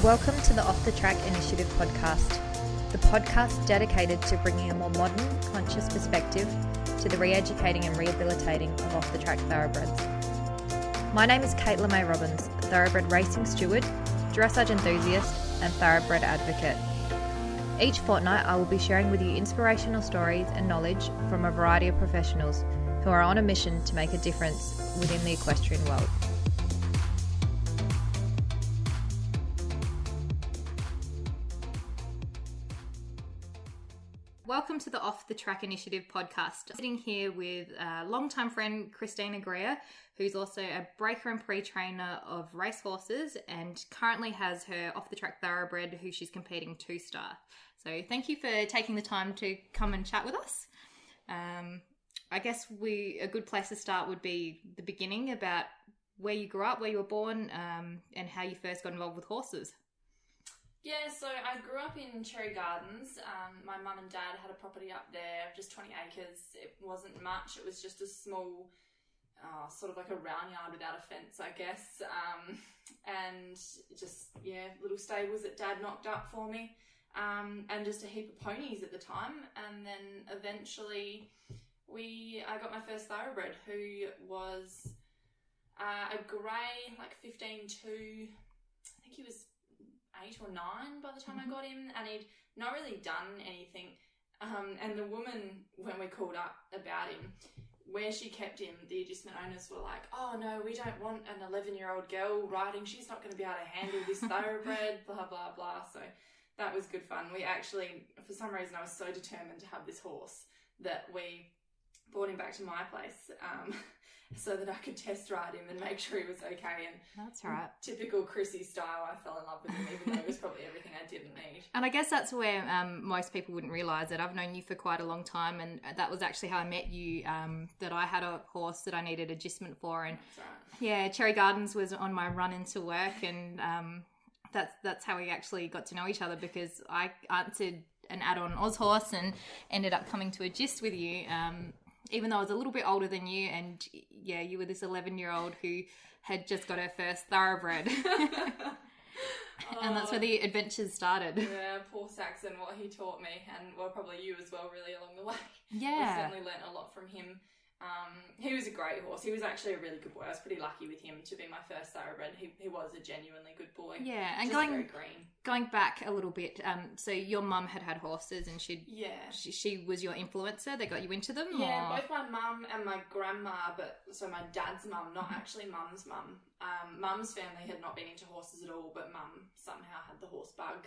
Welcome to the Off the Track Initiative podcast, the podcast dedicated to bringing a more modern, conscious perspective to the re-educating and rehabilitating of off-the-track thoroughbreds. My name is Kate LeMay Robbins, thoroughbred racing steward, dressage enthusiast, and thoroughbred advocate. Each fortnight, I will be sharing with you inspirational stories and knowledge from a variety of professionals who are on a mission to make a difference within the equestrian world. Welcome to the Off the Track Initiative podcast. I'm sitting here with longtime friend Christina Grear, who's also a breaker and pre-trainer of racehorses and currently has her off the track thoroughbred who she's competing 2-star. So thank you for taking the time to come and chat with us. I guess a good place to start would be the beginning, about where you grew up, where you were born, and how you first got involved with horses. Yeah, so I grew up in Cherry Gardens. My mum and dad had a property up there, just 20 acres. It wasn't much. It was just a small, sort of like a round yard without a fence, I guess. And just, little stables that dad knocked up for me. And just a heap of ponies at the time. And then eventually I got my first thoroughbred, who was a grey, like 15-2, I think he was 8 or 9 by the time I got him, and he'd not really done anything. And the woman, when we called up about him, where she kept him, the adjustment owners were like, "Oh no, we don't want an 11-year-old girl riding. She's not going to be able to handle this thoroughbred." Blah blah blah. So that was good fun. We actually, for some reason, I was so determined to have this horse that we brought him back to my place. So that I could test ride him and make sure he was okay. And that's right. Typical Chrissy style, I fell in love with him, even though it was probably everything I didn't need. And I guess that's where most people wouldn't realise it. I've known you for quite a long time, and that was actually how I met you, that I had a horse that I needed agistment for. And that's right. Yeah, Cherry Gardens was on my run into work, and that's how we actually got to know each other, because I answered an ad on Oz Horse and ended up coming to a gist with you. Even though I was a little bit older than you, and you were this 11-year-old who had just got her first thoroughbred. And that's where the adventures started. Yeah, poor Saxon, what he taught me, and probably you as well, really, along the way. Yeah. We certainly learnt a lot from him. He was a great horse. He was actually a really good boy. I was pretty lucky with him to be my first thoroughbred. He was a genuinely good boy. Yeah, and very green. Going back a little bit, so your mum had horses, and she was your influencer that got you into them? Yeah, or? Both my mum and my grandma, so my dad's mum, not actually mum's mum. Mum's family had not been into horses at all, but mum somehow had the horse bug.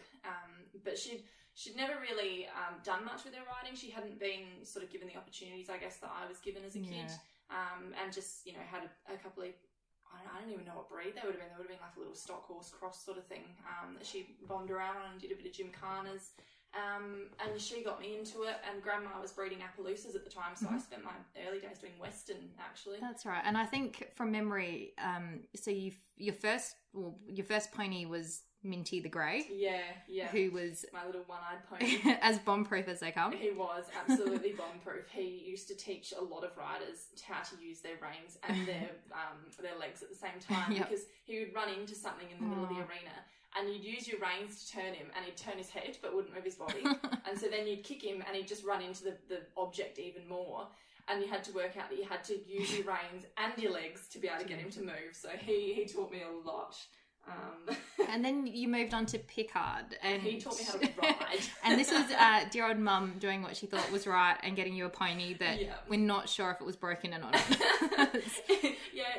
But she'd never really done much with her riding. She hadn't been sort of given the opportunities, I guess, that I was given as a kid. And just, had a couple of, I don't even know what breed they would have been. They would have been like a little stock horse cross sort of thing that she bombed around on and did a bit of gymkhanas. And she got me into it, and Grandma was breeding Appaloosas at the time, so I spent my early days doing Western, actually. That's right. And I think from memory, so your first pony was Minty the Grey. Yeah. Who was my little one-eyed pony. As bomb-proof as they come. He was absolutely bomb-proof. He used to teach a lot of riders how to use their reins and their legs at the same time, because he would run into something in the middle of the arena, and you'd use your reins to turn him, and he'd turn his head but wouldn't move his body. And so then you'd kick him, and he'd just run into the object even more. And you had to work out that you had to use your reins and your legs to be able to get him to move. So he taught me a lot. And then you moved on to Picard, and he taught me how to ride. And this was dear old mum doing what she thought was right and getting you a pony that we're not sure if it was broken or not.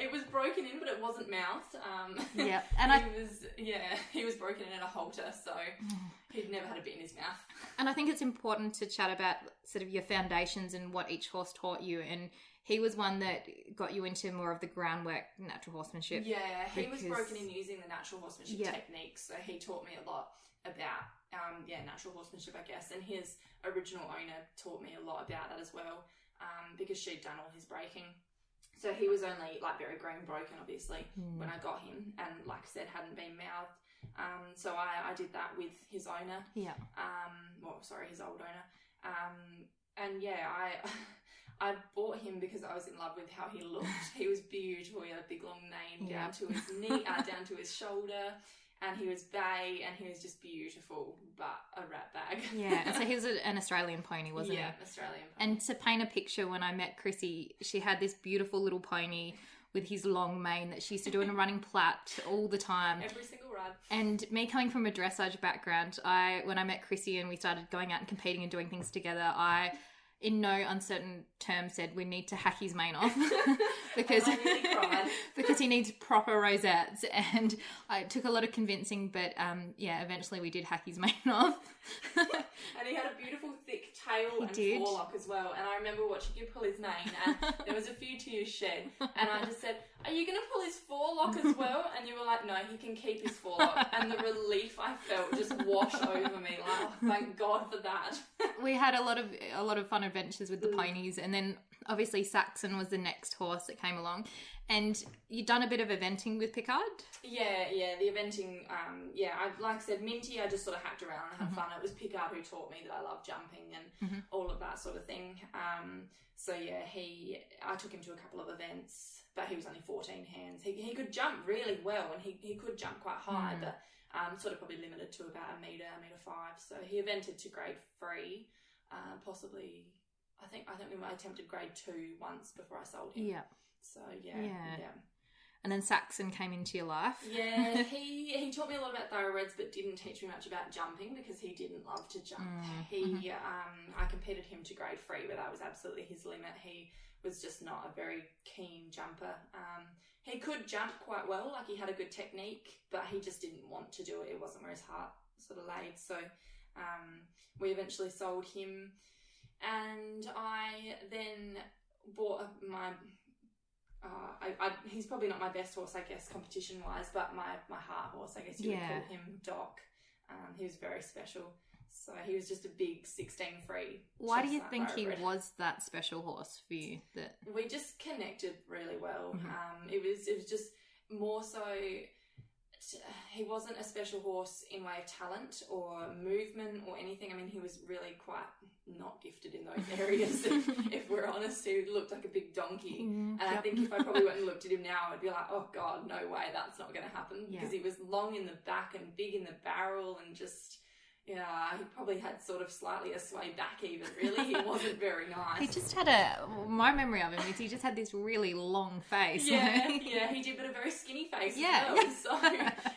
It was broken in, but it wasn't mouthed. And he was broken in a halter, so he'd never had a bit in his mouth. And I think it's important to chat about sort of your foundations and what each horse taught you, and he was one that got you into more of the groundwork, natural horsemanship. Yeah, he was broken in using the natural horsemanship techniques, so he taught me a lot about natural horsemanship, I guess, and his original owner taught me a lot about that as well, because she'd done all his breaking. So he was only very green broken, obviously, when I got him, and like I said, hadn't been mouthed. So I did that with his owner. Yeah. His old owner. I bought him because I was in love with how he looked. He was beautiful. He had a big long mane down to his knee, down to his shoulder. and he was bay, and he was just beautiful, but a rat bag. Yeah, and so he was an Australian pony, wasn't he? Yeah, Australian pony. And to paint a picture, when I met Chrissy, she had this beautiful little pony with his long mane that she used to do in a running plat all the time. Every single ride. And me coming from a dressage background, when I met Chrissy and we started going out and competing and doing things together, I, in no uncertain terms, said we need to hack his mane off because I nearly cried. because he needs proper rosettes. And it took a lot of convincing, but eventually we did hack his mane off. And he had a beautiful thick tail and forelock as well. And I remember watching you pull his mane, and there was a few tears shed. And I just said, "Are you going to pull his forelock as well?" And you were like, "No, he can keep his forelock." And the relief I felt just wash over me. Like, oh, thank God for that. We had a lot of fun adventures with the ponies, and then obviously Saxon was the next horse that came along. And you'd done a bit of eventing with Picard? Yeah, the eventing, like I said, Minty, I just sort of hacked around and had fun. It was Picard who taught me that I love jumping and all of that sort of thing. I took him to a couple of events, but he was only 14 hands. He could jump really well, and he could jump quite high, but sort of probably limited to about a metre 5. So he evented to grade 3, possibly. I think we might have attempted grade 2 once before I sold him. Yeah. So yeah. And then Saxon came into your life. Yeah, he taught me a lot about thoroughbreds, but didn't teach me much about jumping because he didn't love to jump. I competed him to grade 3, but that was absolutely his limit. He was just not a very keen jumper. He could jump quite well, like he had a good technique, but he just didn't want to do it. It wasn't where his heart sort of laid. So we eventually sold him, and I then bought he's probably not my best horse, I guess, competition-wise, but my heart horse, I guess you would call him, Doc. He was very special. So he was just a big 16 free. Why do you think he was that special horse for you? That we just connected really well. It was just more so. He wasn't a special horse in way of talent or movement or anything. I mean, he was really quite not gifted in those areas. If we're honest, he looked like a big donkey. I think if I probably went and looked at him now, I'd be like, oh God, no way, that's not going to happen. Because he was long in the back and big in the barrel and just... Yeah, he probably had sort of slightly a sway back even, really. He wasn't very nice. He just had my memory of him is he just had this really long face. Yeah, he did, but a very skinny face as well. So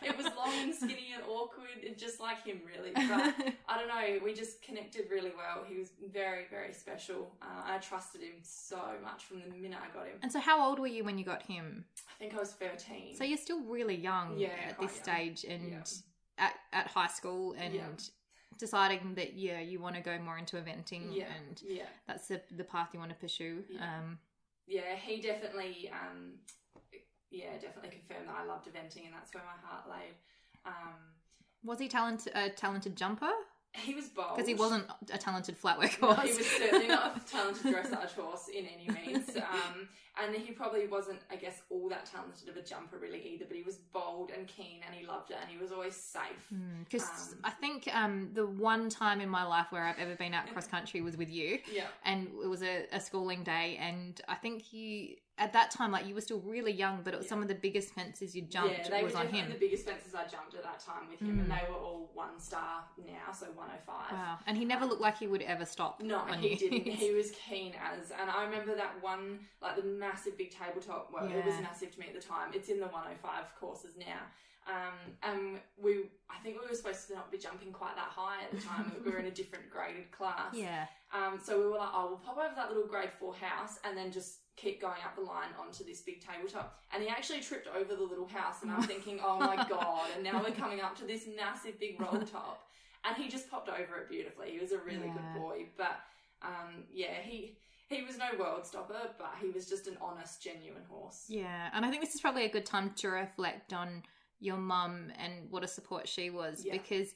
it was long and skinny and awkward, just like him, really. But I don't know, we just connected really well. He was very, very special. I trusted him so much from the minute I got him. And so how old were you when you got him? I think I was 13. So you're still really young at this stage and... At high school and deciding that you want to go more into eventing and that's the path you want to pursue. He definitely definitely confirmed that I loved eventing, and that's where my heart laid. Was he a talented jumper? He was bold. Because he wasn't a talented flatwork horse. No, he was certainly not a talented dressage horse in any means. And he probably wasn't, I guess, all that talented of a jumper really either, but he was bold and keen and he loved it and he was always safe. Because I think the one time in my life where I've ever been out cross country was with you. Yeah. And it was a schooling day, and I think you... At that time, like, you were still really young, but it was some of the biggest fences you jumped was on him. Yeah, they were definitely the biggest fences I jumped at that time with him, and they were all 1 star now, so 105. Wow. And he never looked like he would ever stop. No, he didn't. He was keen as, and I remember that one, like the massive big tabletop, it was massive to me at the time. It's in the 105 courses now. And I think we were supposed to not be jumping quite that high at the time. We were in a different graded class. Yeah. So we were like, we'll pop over that little grade 4 house and then just keep going up the line onto this big tabletop. And he actually tripped over the little house, and I'm thinking, oh my God, and now we're coming up to this massive big roll top. And he just popped over it beautifully. He was a really good boy. But he was no world stopper, but he was just an honest, genuine horse. Yeah. And I think this is probably a good time to reflect on your mum and what a support she was, because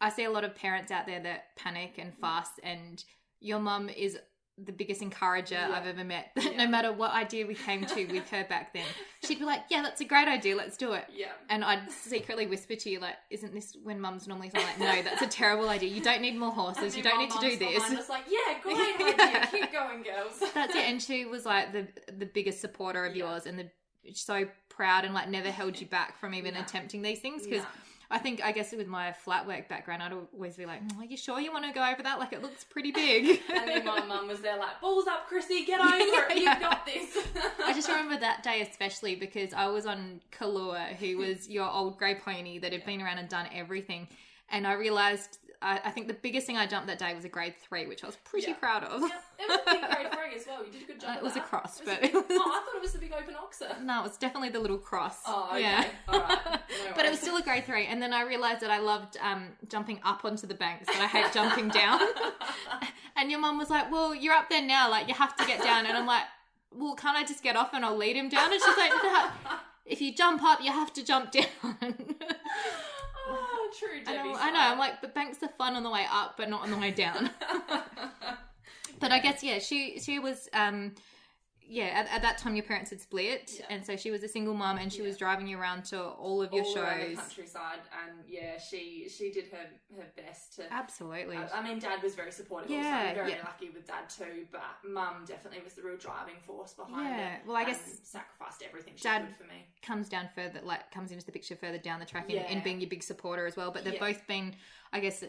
I see a lot of parents out there that panic and fuss, and your mum is the biggest encourager I've ever met. No matter what idea we came to with her back then, she'd be like, yeah, that's a great idea, let's do it. Yeah. And I'd secretly whisper to you, like, isn't this when mums normally say, like, no, that's a terrible idea, you don't need more horses, you don't need to do this. I'm just like, yeah, great idea, keep going, girls. That's it. And she was like the biggest supporter of yours, and so proud, and like never held you back from even attempting these things, because I guess with my flat work background, I'd always be like, are you sure you want to go over that? Like, it looks pretty big. And then my mum was there like, balls up, Chrissy, get over it. You've got this. I just remember that day especially because I was on Kahlua, who was your old grey pony that had been around and done everything. And I realised, I think the biggest thing I jumped that day was a grade 3, which I was pretty proud of. Yeah, it was a big grade 3 as well. You did a good job. It was a cross, but I thought it was the big open oxer. No, it was definitely the little cross. Oh, okay. Yeah. All right. No But it was still a grade 3. And then I realised that I loved jumping up onto the banks, but I hate jumping down. And your mum was like, well, you're up there now. Like, you have to get down. And I'm like, well, can't I just get off and I'll lead him down? And she's like, no, if you jump up, you have to jump down. Oh, true, Debbie. I know. I'm like, but banks are fun on the way up, but not on the way down. But I guess, yeah, she was, at that time your parents had split, and so she was a single mum, and she was driving you around to all of your shows. Around the countryside, and she did her best to... Absolutely. I mean, Dad was very supportive also. I'm very lucky with Dad too, but Mum definitely was the real driving force behind it. Well, I guess... sacrificed everything she Dad could for me. Comes into the picture further down the track in being your big supporter as well, but they've both been, I guess,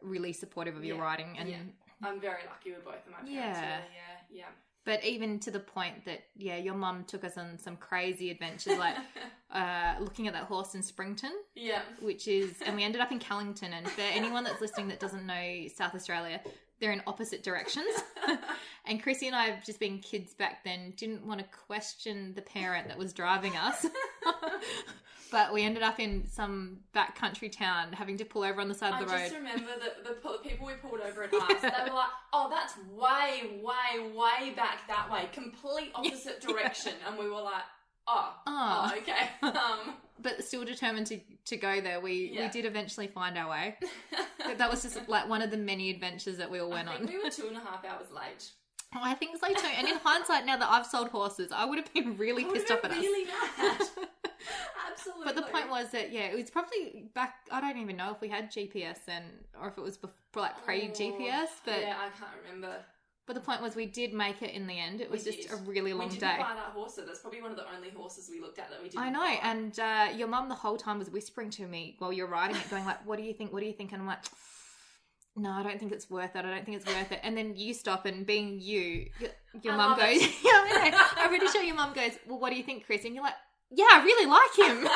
really supportive of your riding. And I'm very lucky with both of my parents, really, yeah. But even to the point that, your mum took us on some crazy adventures, like looking at that horse in Springton. Yeah. And we ended up in Callington. And for anyone that's listening that doesn't know South Australia, they're in opposite directions. And Chrissy and I, just being kids back then, didn't want to question the parent that was driving us. But we ended up in some backcountry town having to pull over on the side of the road. I just remember the people we pulled over and asked, they were like, oh, that's way, way, way back that way. Complete opposite direction. And we were like, oh okay. But still determined to go there. We did eventually find our way. That was just like one of the many adventures that we all went on. We were 2.5 hours late. Oh, I think so too. And in hindsight, now that I've sold horses, I would have been really pissed off at us. Really mad. Absolutely. But the point was that, it was probably back, I don't even know if we had GPS then, or if it was pre-GPS. But yeah, I can't remember. But the point was we did make it in the end. It was just a really long day. We didn't buy that horse, so that's probably one of the only horses we looked at that we didn't I know, buy. And your mum the whole time was whispering to me while you're riding it, going like, what do you think? What do you think? And I'm like... No, I don't think it's worth it. I don't think it's worth it. And then you stop, and being your mum goes, I'm pretty sure your mum goes, well, what do you think, Chris? And you're like, yeah, I really like him.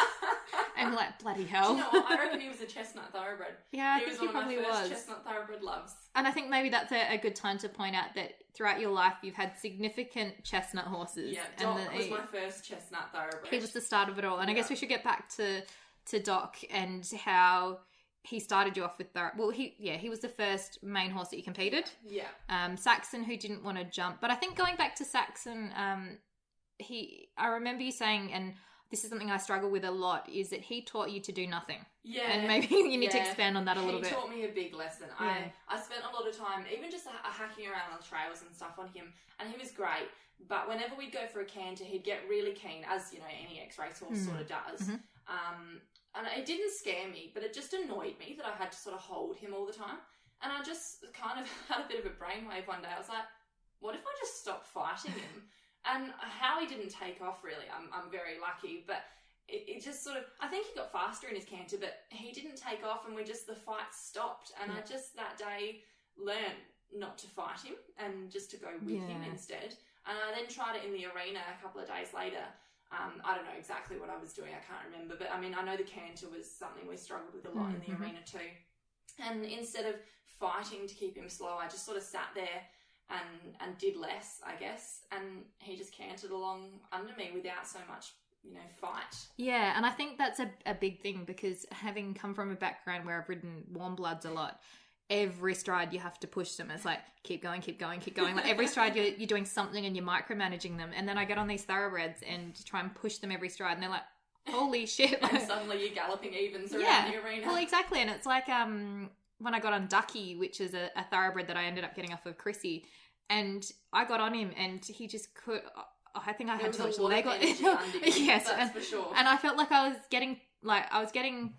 And you're like, bloody hell. Do you know what? I reckon he was a chestnut thoroughbred. Yeah, he was one of my first chestnut thoroughbred loves. And I think maybe that's a good time to point out that throughout your life, you've had significant chestnut horses. Yeah, Doc was my first chestnut thoroughbred. He was the start of it all. And I guess we should get back to Doc and how... He started you off with he was the first main horse that you competed. Yeah. Saxon, who didn't want to jump, but I think going back to Saxon, I remember you saying, and this is something I struggle with a lot, is that he taught you to do nothing. Yeah. And maybe you need to expand on that a little bit. He taught me a big lesson. Yeah. I spent a lot of time, even just hacking around on the trails and stuff on him, and he was great. But whenever we'd go for a canter, he'd get really keen, as any ex-race horse sort of does. Mm-hmm. And it didn't scare me, but it just annoyed me that I had to sort of hold him all the time. And I just kind of had a bit of a brainwave one day. I was like, what if I just stopped fighting him? And how he didn't take off, really, I'm very lucky. But it just sort of, I think he got faster in his canter, but he didn't take off, and the fight stopped. And I just that day learned not to fight him and just to go with him instead. And I then tried it in the arena a couple of days later. I don't know exactly what I was doing. I can't remember. But, I mean, I know the canter was something we struggled with a lot in the arena too. And instead of fighting to keep him slow, I just sort of sat there and did less, I guess. And he just cantered along under me without so much, fight. Yeah, and I think that's a big thing, because having come from a background where I've ridden warm bloods a lot, every stride you have to push them. It's like, keep going, keep going, keep going. Like every stride you're doing something and you're micromanaging them. And then I get on these thoroughbreds and try and push them every stride, and they're like, holy shit. And suddenly you're galloping evens around the arena. Well, exactly. And it's like when I got on Ducky, which is a thoroughbred that I ended up getting off of Chrissy, and I got on him and he just could... I think I had too much leg on it. Yes, that's for sure. And I felt like I was getting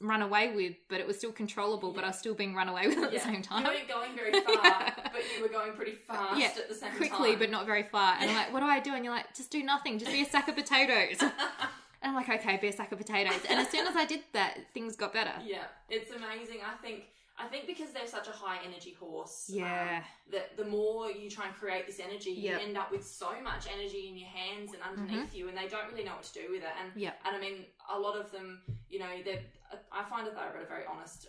run away with, but it was still controllable, but I was still being run away with at the same time. You weren't going very far, but you were going pretty fast at the same time. Quickly, but not very far. And I'm like, what do I do? And you're like, just do nothing. Just be a sack of potatoes. And I'm like, okay, be a sack of potatoes. And as soon as I did that, things got better. Yeah, it's amazing. I think because they're such a high energy horse, that the more you try and create this energy, you end up with so much energy in your hands and underneath you, and they don't really know what to do with it. And I mean, a lot of them, you know, I find a thoroughbred a very honest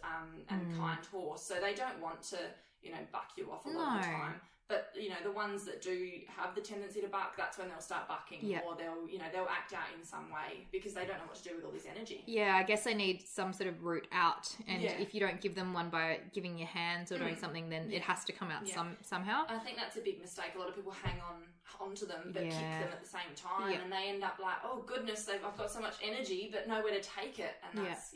and kind horse, so they don't want to, you know, buck you off a lot of the time. But, you know, the ones that do have the tendency to buck, that's when they'll start bucking or they'll act out in some way because they don't know what to do with all this energy. Yeah, I guess they need some sort of route out. And if you don't give them one by giving your hands or doing something, then it has to come out somehow. I think that's a big mistake. A lot of people hang onto them but kick them at the same time. And they end up like, oh, goodness, I've got so much energy but nowhere to take it. And that's,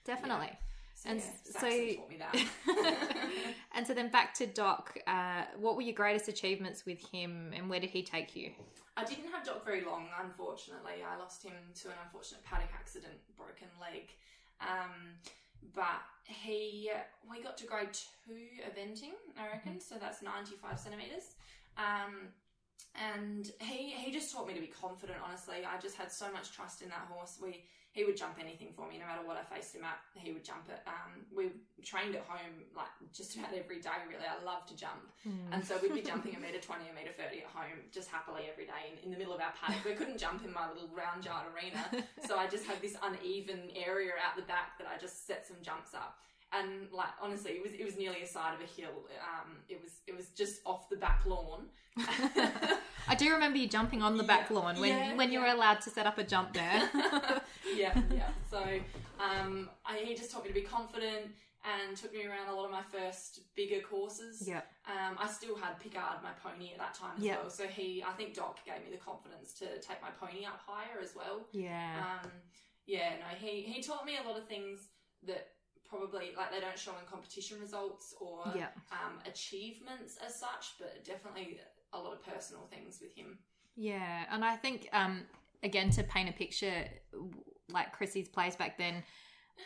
definitely. Yeah. And so taught me that. And so then back to Doc, what were your greatest achievements with him and where did he take you? I didn't have Doc very long, unfortunately. I lost him to an unfortunate paddock accident, broken leg. But we got to grade 2 eventing, I reckon, so that's 95 centimetres. And he just taught me to be confident, honestly. I just had so much trust in that horse. He would jump anything for me, no matter what I faced him at, he would jump it. We trained at home like just about every day, really. I love to jump. And so we'd be jumping 1.20 metre, 1.30 metre at home, just happily every day in the middle of our paddock. We couldn't jump in my little round yard arena. So I just had this uneven area out the back that I just set some jumps up. And like, honestly, it was nearly a side of a hill. It was just off the back lawn. I do remember you jumping on the back lawn when you were allowed to set up a jump there. So he just taught me to be confident and took me around a lot of my first bigger courses. I still had Picard, my pony, at that time as well. So I think Doc gave me the confidence to take my pony up higher as well. He taught me a lot of things that probably like they don't show in competition results or achievements as such, but definitely a lot of personal things with him. Yeah, and I think again, to paint a picture, like Chrissy's place back then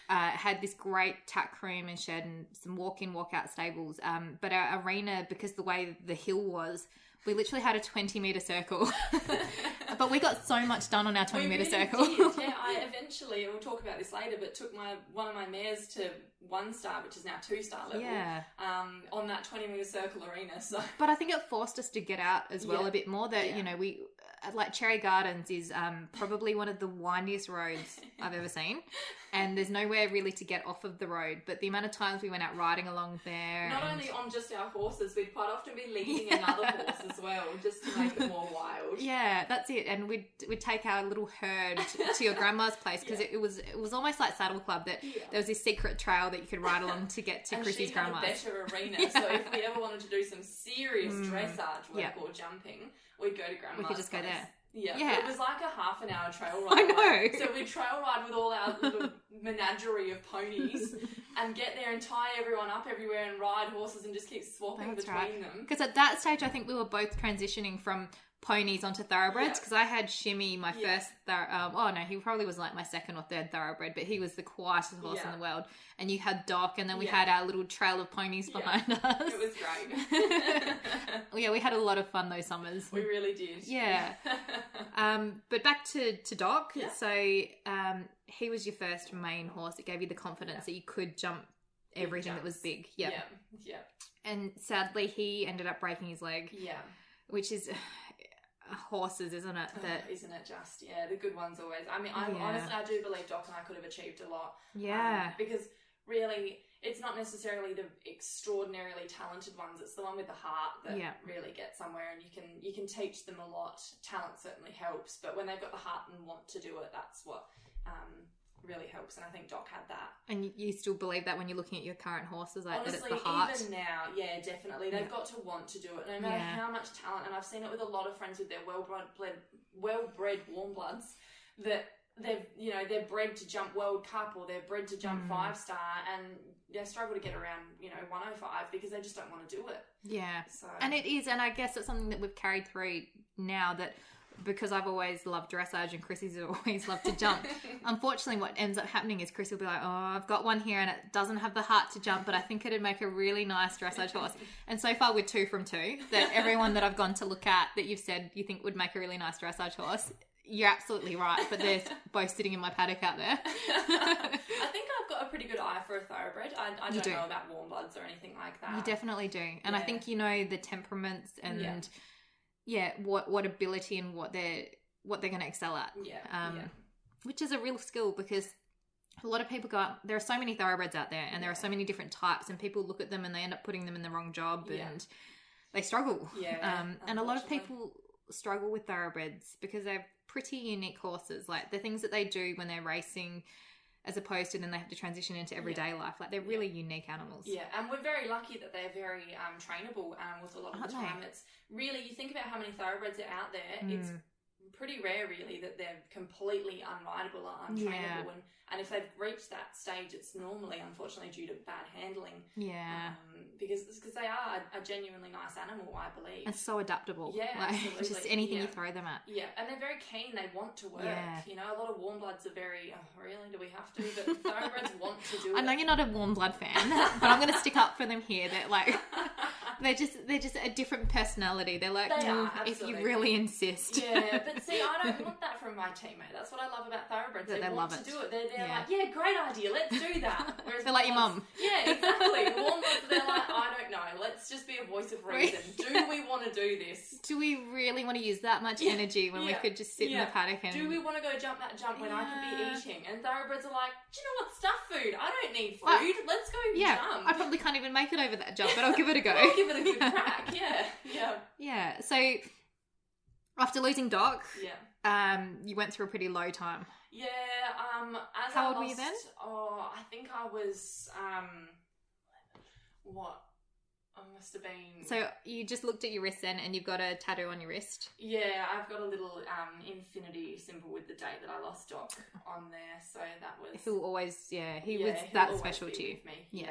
had this great tack room and shed and some walk-in, walk-out stables, but our arena, because the way the hill was, we literally had a 20 metre circle. But we got so much done on our 20 metre circle. Did. Yeah, I eventually, we'll talk about this later, but took one of my mares to 1 star, which is now 2-star level, on that 20 metre circle arena. So, but I think it forced us to get out as well a bit more. That you know, we like Cherry Gardens is probably one of the windiest roads I've ever seen, and there's nowhere really to get off of the road. But the amount of times we went out riding along there, not only on just our horses, we'd quite often be leading another horse as well, just to make it more wild. Yeah, that's it. And we'd take our little herd to your grandma's place because it was almost like Saddle Club, that there was this secret trail that you could ride along to get to Chrissy's grandma's. And she had a better arena, so if we ever wanted to do some serious dressage work or jumping, we'd go to grandma's. We could just go there. Yeah, it was like a half an hour trail ride. I know. So we'd trail ride with all our little menagerie of ponies and get there and tie everyone up everywhere and ride horses and just keep swapping between them. Because at that stage, I think we were both transitioning from ponies onto thoroughbreds, because I had Shimmy, my first he probably was like my second or third thoroughbred, but he was the quietest horse in the world. And you had Doc, and then we had our little trail of ponies behind us. It was great. We had a lot of fun those summers. We really did. Yeah. But back to Doc. Yeah. So he was your first main horse. It gave you the confidence that you could jump everything that was big. Yeah. And sadly, he ended up breaking his leg. Yeah. Which is horses, isn't it? Isn't it just? Yeah, the good ones always. I mean, honestly, I do believe Doc and I could have achieved a lot. Yeah. Because really, it's not necessarily the extraordinarily talented ones. It's the one with the heart that really gets somewhere, and you can teach them a lot. Talent certainly helps, but when they've got the heart and want to do it, that's what really helps. And I think Doc had that. And you still believe that when you're looking at your current horses, like honestly, that it's the heart? Even now, yeah, definitely. They've got to want to do it, no matter how much talent. And I've seen it with a lot of friends with their well-bred warm bloods, that they're bred to jump World Cup, or they're bred to jump 5-star, and they struggle to get around 105 because they just don't want to do it. Yeah. So. And it is, and I guess it's something that we've carried through now, that because I've always loved dressage and Chrissy's always loved to jump. Unfortunately, what ends up happening is Chrissy will be like, oh, I've got one here and it doesn't have the heart to jump, but I think it'd make a really nice dressage horse. And so far we're 2 from 2, that everyone that I've gone to look at that you've said you think would make a really nice dressage horse, you're absolutely right, but they're both sitting in my paddock out there. I think I've got a pretty good eye for a thoroughbred. I don't know about warm bloods or anything like that. You definitely do. And I think you know the temperaments and what ability and what they're going to excel at. Which is a real skill, because a lot of people go out, there are so many thoroughbreds out there, and there are so many different types, and people look at them and they end up putting them in the wrong job and they struggle. And a lot of people struggle with thoroughbreds because they're pretty unique horses. Like the things that they do when they're racing, as opposed to then they have to transition into everyday life. Like they're really unique animals. Yeah, and we're very lucky that they're very trainable animals a lot of the time. It's really, you think about how many thoroughbreds are out there, it's pretty rare really that they're completely unrideable or untrainable, and if they've reached that stage, it's normally unfortunately due to bad handling, because they are a genuinely nice animal, I believe, and so adaptable, absolutely. Just anything you throw them at, and they're very keen, they want to work. You know, a lot of warm bloods are very, oh really, do we have to? But thoroughbreds want to do it. I know you're not a warm blood fan, but I'm going to stick up for them here. They're like they're just a different personality. They're like, if you really insist. Yeah, but see, I don't want that from my teammate. That's what I love about thoroughbreds. They want to do it. They're like, great idea, let's do that. Whereas they're like your mum. Yeah, exactly. Warm bloods, they're like, I don't know, let's just be a voice of reason. Do we want to do this? Do we really want to use that much energy when we could just sit in the paddock and... Do we want to go jump that jump when I could be eating? And thoroughbreds are like, do you know what, stuff food. I don't need food. Let's go jump. I probably can't even make it over that jump, but I'll give it a go. I'll give it a good crack. Yeah. So after losing Doc, you went through a pretty low time. Yeah. How old were you then? Oh, I think I was what? I must have been. So you just looked at your wrist then, and you've got a tattoo on your wrist. Yeah, I've got a little infinity symbol with the date that I lost Doc on there. So that was. He'll always, he was that special to you. With me.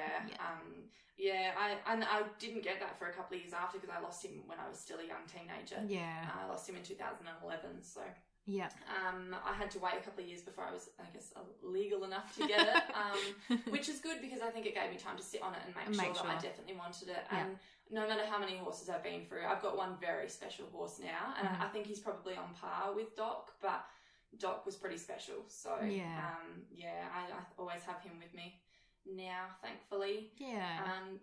I didn't get that for a couple of years after, because I lost him when I was still a young teenager. I lost him in 2011. So. Yeah. I had to wait a couple of years before I was, I guess, legal enough to get it, which is good, because I think it gave me time to sit on it and make sure that I definitely wanted it. And no matter how many horses I've been through, I've got one very special horse now, and I think he's probably on par with Doc, but Doc was pretty special. So I always have him with me now, thankfully.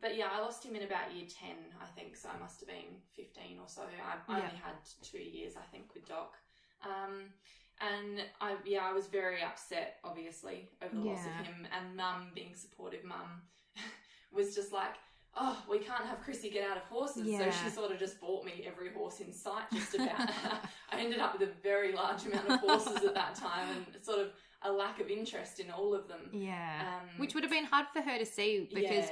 But I lost him in about year 10, I think, so I must have been 15 or so. I only had 2 years, I think, with Doc. And I was very upset, obviously, over the loss of him, and Mum, being supportive Mum, was just like, oh, we can't have Chrissy get out of horses. So she sort of just bought me every horse in sight, just about. I ended up with a very large amount of horses at that time, and sort of a lack of interest in all of them. Which would have been hard for her to see, because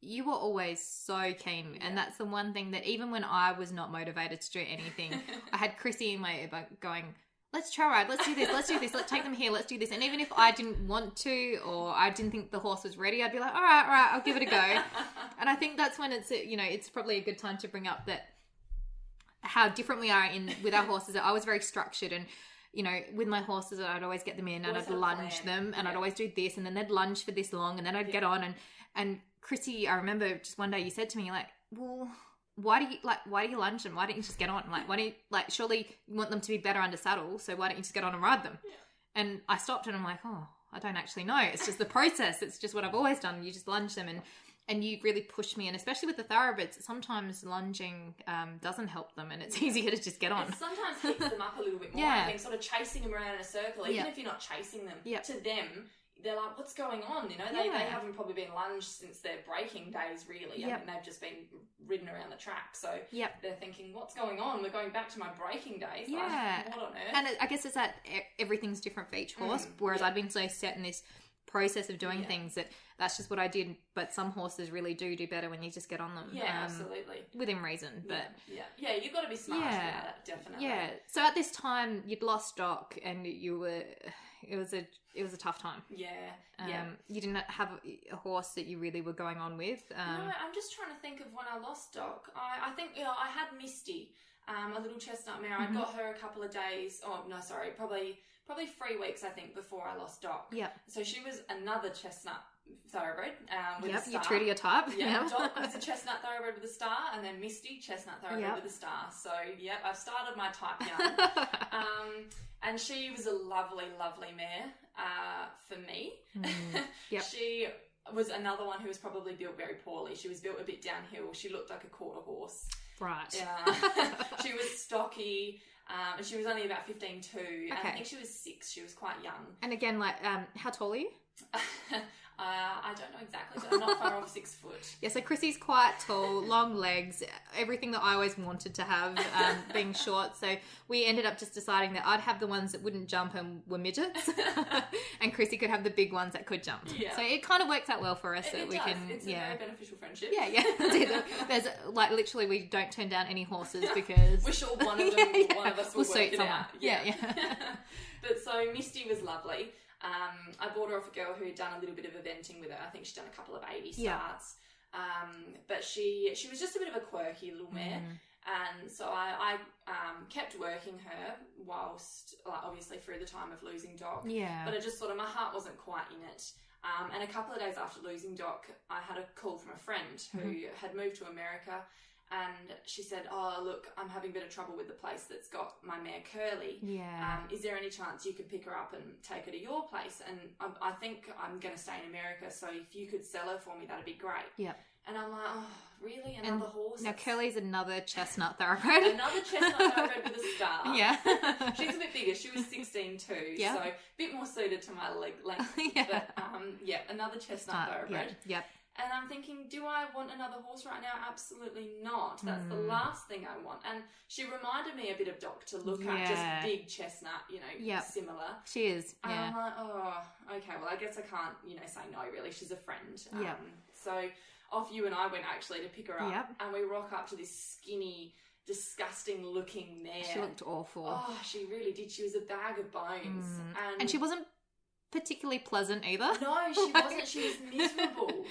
you were always so keen, and that's the one thing that even when I was not motivated to do anything, I had Chrissy in my ear going, let's try ride, let's do this, let's take them here, let's do this. And even if I didn't want to, or I didn't think the horse was ready, I'd be like, all right, I'll give it a go. And I think that's when it's probably a good time to bring up that how different we are with our horses. I was very structured, and with my horses, I'd always get them in and I'd lunge them, and I'd always do this, and then they'd lunge for this long, and then I'd get on, and Chrissy, I remember just one day you said to me, like, well, why do you lunge them? Why don't you just get on? Like, why don't you, surely you want them to be better under saddle, so why don't you just get on and ride them? And I stopped, and I'm like, oh, I don't actually know. It's just the process. It's just what I've always done. You just lunge them, and you really push me. And especially with the thoroughbreds, sometimes lunging doesn't help them, and it's easier to just get on. It sometimes heats them up a little bit more. I think sort of chasing them around in a circle, even if you're not chasing them, to them, they're like, what's going on? They haven't probably been lunged since their breaking days, really. I mean, they've just been ridden around the track. So they're thinking, what's going on? We're going back to my breaking days. Like, what on earth? And I guess it's that everything's different for each horse, whereas I've been so set in this process of doing things that's just what I did. But some horses really do better when you just get on them. Absolutely. Within reason. But you've got to be smart about it, definitely. So at this time, you'd lost Doc, and you were... It was a tough time. You didn't have a horse that you really were going on with. No, I'm just trying to think of when I lost Doc. I think I had Misty, a little chestnut mare. I got her a couple of days. Oh no, sorry, probably 3 weeks, I think, before I lost Doc. So she was another chestnut thoroughbred with a Yep, star. you're true to your type. Yeah, Doc was a chestnut thoroughbred with a star, and then Misty, chestnut thoroughbred with a star. So, yep, I've started my type young. And she was a lovely, lovely mare for me. Yep. She was another one who was probably built very poorly. She was built a bit downhill. She looked like a quarter horse. Right. She was stocky. And she was only about 15'2", and I think she was 6. She was quite young. And again, like, how tall are you? I don't know exactly, but I'm not far off 6 foot. Yeah, so Chrissy's quite tall, long legs, everything that I always wanted to have, being short. So we ended up just deciding that I'd have the ones that wouldn't jump and were midgets, and Chrissy could have the big ones that could jump. Yeah. So it kind of works out well for us. It does. It's a very beneficial friendship. Yeah. There's like literally we don't turn down any horses because we're sure one of them, one of us will work suit it someone. out. Yeah. But so Misty was lovely. I bought her off a girl who had done a little bit of eventing with her. I think she'd done a couple of 80 starts. But she was just a bit of a quirky little mare. And so I kept working her whilst, like, obviously through the time of losing Doc. Yeah. But it just sort of, my heart wasn't quite in it. And a couple of days after losing Doc, I had a call from a friend who had moved to America. And she said, "Oh, look, I'm having a bit of trouble with the place that's got my mare Curly. Yeah. Is there any chance you could pick her up and take her to your place? And I think I'm going to stay in America, so if you could sell her for me, that'd be great." Yep. And I'm like, "Oh, really? Another horse?" Now, Curly's another chestnut thoroughbred. Another chestnut thoroughbred with a star. Yeah. She's a bit bigger. She was 16 too, so a bit more suited to my leg length. But, another chestnut thoroughbred. Yep. And I'm thinking, do I want another horse right now? Absolutely not. That's the last thing I want. And she reminded me a bit of Doc to look at, just big chestnut, similar. She is. And I'm like, oh, okay, well, I guess I can't, say no, really. She's a friend. So off you and I went actually to pick her up. And we rock up to this skinny, disgusting looking mare. She looked awful. Oh, she really did. She was a bag of bones. And she wasn't particularly pleasant either. No, she wasn't. She was miserable.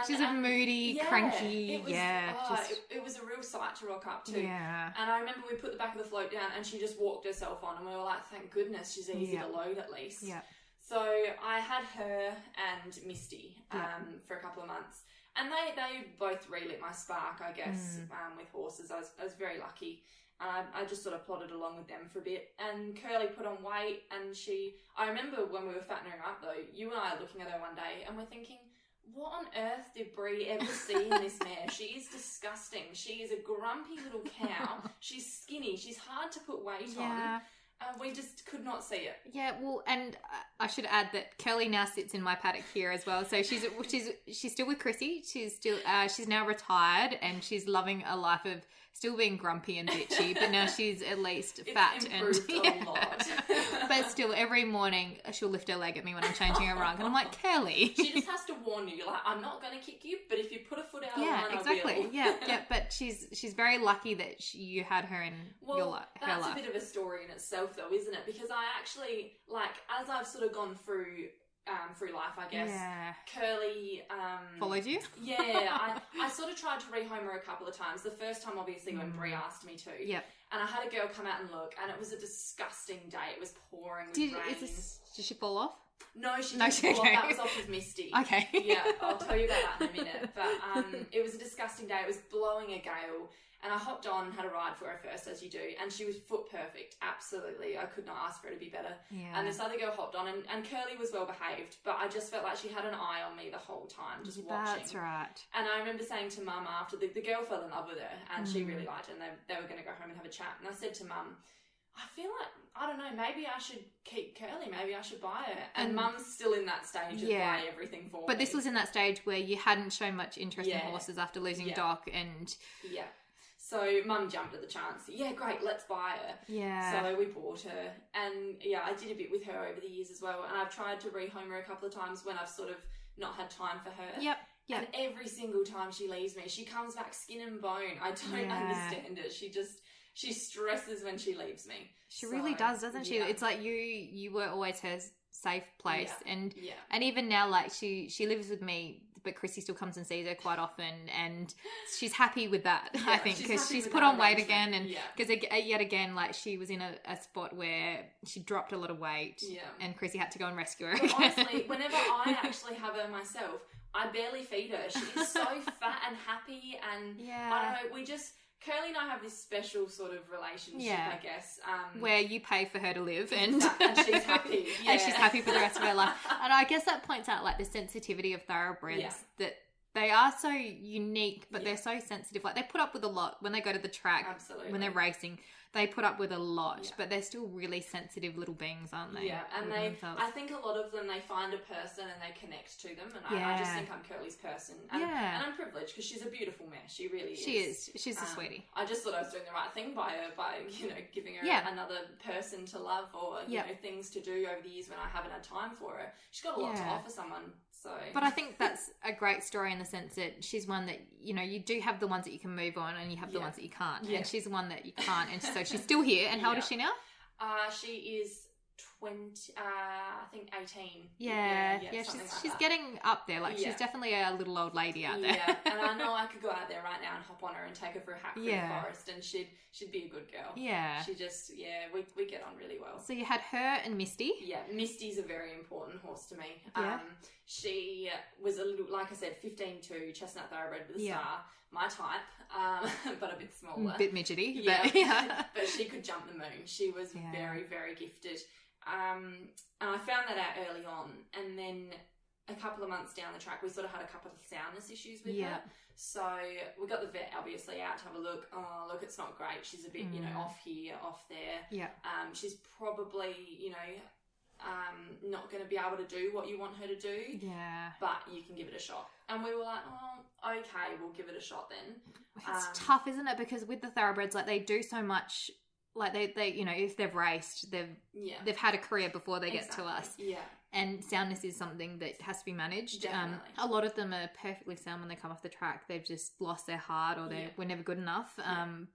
She's a moody, cranky. It was a real sight to rock up to. Yeah. And I remember we put the back of the float down and she just walked herself on, and we were like, thank goodness she's easy to load at least. Yeah. So I had her and Misty for a couple of months. And they both relit my spark, I guess, with horses. I was very lucky. I just sort of plodded along with them for a bit. And Curly put on weight, and I remember when we were fattening her up though, you and I are looking at her one day and we're thinking, what on earth did Brie ever see in this mare? She is disgusting. She is a grumpy little cow. She's skinny. She's hard to put weight on. We just could not see it. Yeah, well, and I should add that Curly now sits in my paddock here as well. So she's still with Chrissy. She's now retired, and she's loving a life of still being grumpy and bitchy, but now she's at least fat and a lot. But still, every morning she'll lift her leg at me when I'm changing her rug, and I'm like, Curly. She just has to warn you. You're like, I'm not going to kick you, but if you put a foot out of line, exactly. I will. Yeah. But she's very lucky that you had her in her life. That's a bit of a story in itself, though, isn't it? Because I actually, as I've sort of gone through life, I guess. Yeah. Curly followed you? Yeah. I sort of tried to rehome her a couple of times. The first time, obviously, when Brie asked me to. Yep. And I had a girl come out and look, and it was a disgusting day. It was pouring with rain. Did she fall off? No, she didn't fall off. That was off of Misty. Okay. Yeah, I'll tell you about that in a minute. But it was a disgusting day. It was blowing a gale. And I hopped on, had a ride for her first, as you do, and she was foot perfect. Absolutely. I could not ask for her to be better. Yeah. And this other girl hopped on, and Curly was well behaved, but I just felt like she had an eye on me the whole time, just watching. That's right. And I remember saying to Mum after, the girl fell in love with her, and she really liked her, and they were going to go home and have a chat. And I said to Mum, I feel like, I don't know, maybe I should keep Curly, maybe I should buy her. And Mum's still in that stage of buy everything for me. But this was in that stage where you hadn't shown much interest in horses after losing Doc, and... Yeah. So Mum jumped at the chance. Yeah, great, let's buy her. Yeah. So we bought her. And I did a bit with her over the years as well. And I've tried to rehome her a couple of times when I've sort of not had time for her. Yep. And every single time she leaves me, she comes back skin and bone. I don't understand it. She stresses when she leaves me. She really does, doesn't she? It's like you were always her safe place. And even now, she lives with me but Chrissy still comes and sees her quite often, and she's happy with that. Yeah, I think because she's put on weight again, and because yet again, like she was in a spot where she dropped a lot of weight, and Chrissy had to go and rescue her. But honestly, whenever I actually have her myself, I barely feed her. She's so fat and happy, and I don't know. We just. Curly and I have this special sort of relationship, I guess. Where you pay for her to live and she's happy. Yeah. And she's happy for the rest of her life. And I guess that points out like the sensitivity of thoroughbreds that they are so unique, but they're so sensitive. Like they put up with a lot when they go to the track. Absolutely. When they're racing, they put up with a lot, but they're still really sensitive little beings, aren't they? Yeah, and I think a lot of them, they find a person and they connect to them. And I just think I'm Curly's person. And, and I'm privileged because she's a beautiful mare. She really is. She is. She's a sweetie. I just thought I was doing the right thing by giving her another person to love or, you know, things to do over the years when I haven't had time for her. She's got a lot to offer someone. So. But I think that's a great story in the sense that she's one that, you know, you do have the ones that you can move on and you have the ones that you can't. Yeah. And she's the one that you can't. And so she's still here. And how old is she now? She is 20, I think 18. Yeah, she's getting up there. Like she's definitely a little old lady out there. Yeah, and I know I could go out there right now and hop on her and take her for a hack through the forest, and she'd be a good girl. Yeah, she just we get on really well. So you had her and Misty. Yeah, Misty's a very important horse to me. Yeah. She was a little, like I said, 15-2 chestnut thoroughbred with a star, my type, but a bit smaller, a bit midgety. But she could jump the moon. She was very, very gifted. And I found that out early on, and then a couple of months down the track, we sort of had a couple of soundness issues with her. So we got the vet obviously out to have a look. Oh, look, it's not great. She's a bit, off here, off there. Yeah. She's probably, not going to be able to do what you want her to do. Yeah. But you can give it a shot. And we were like, oh, okay, we'll give it a shot then. It's tough, isn't it? Because with the thoroughbreds, like they do so much. Like they if they've raced, they've had a career before they get to us. Yeah. And soundness is something that has to be managed. Definitely. A lot of them are perfectly sound when they come off the track. They've just lost their heart or they were never good enough.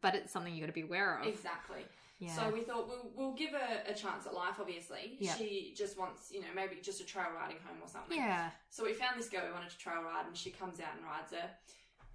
But it's something you got to be aware of. Exactly. Yeah. So we thought we'll give her a chance at life, obviously. Yeah. She just wants, maybe just a trail riding home or something. Yeah. So we found this girl we wanted to trail ride, and she comes out and rides her.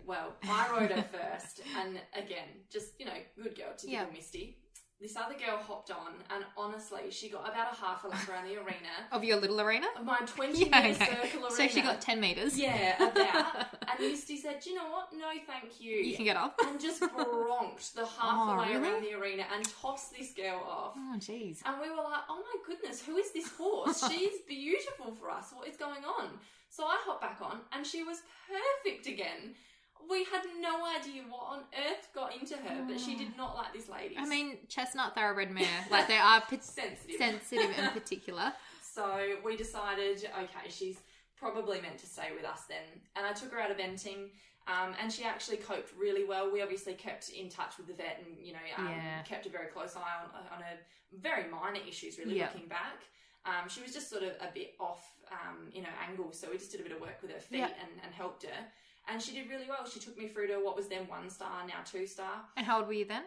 Well, I rode her first, and again, just, good girl to give Misty. This other girl hopped on, and honestly, she got about a half a lap around the arena. Of your little arena? Of my 20-metre circle arena. So she got 10 metres. Yeah, about. And Misty said, do you know what? No, thank you. You can get off. And just bronked the halfway around the arena and tossed this girl off. Oh, jeez. And we were like, oh my goodness, who is this horse? She's beautiful for us. What is going on? So I hopped back on, and she was perfect again. We had no idea what on earth got into her, but she did not like this lady. I mean, chestnut thoroughbred mare, like they are sensitive in particular. So we decided, okay, she's probably meant to stay with us then. And I took her out eventing, and she actually coped really well. We obviously kept in touch with the vet and, kept a very close eye on her very minor issues, really, looking back. She was just sort of a bit off, angle, so we just did a bit of work with her feet and helped her. And she did really well. She took me through to what was then 1-star, now 2-star. And how old were you then?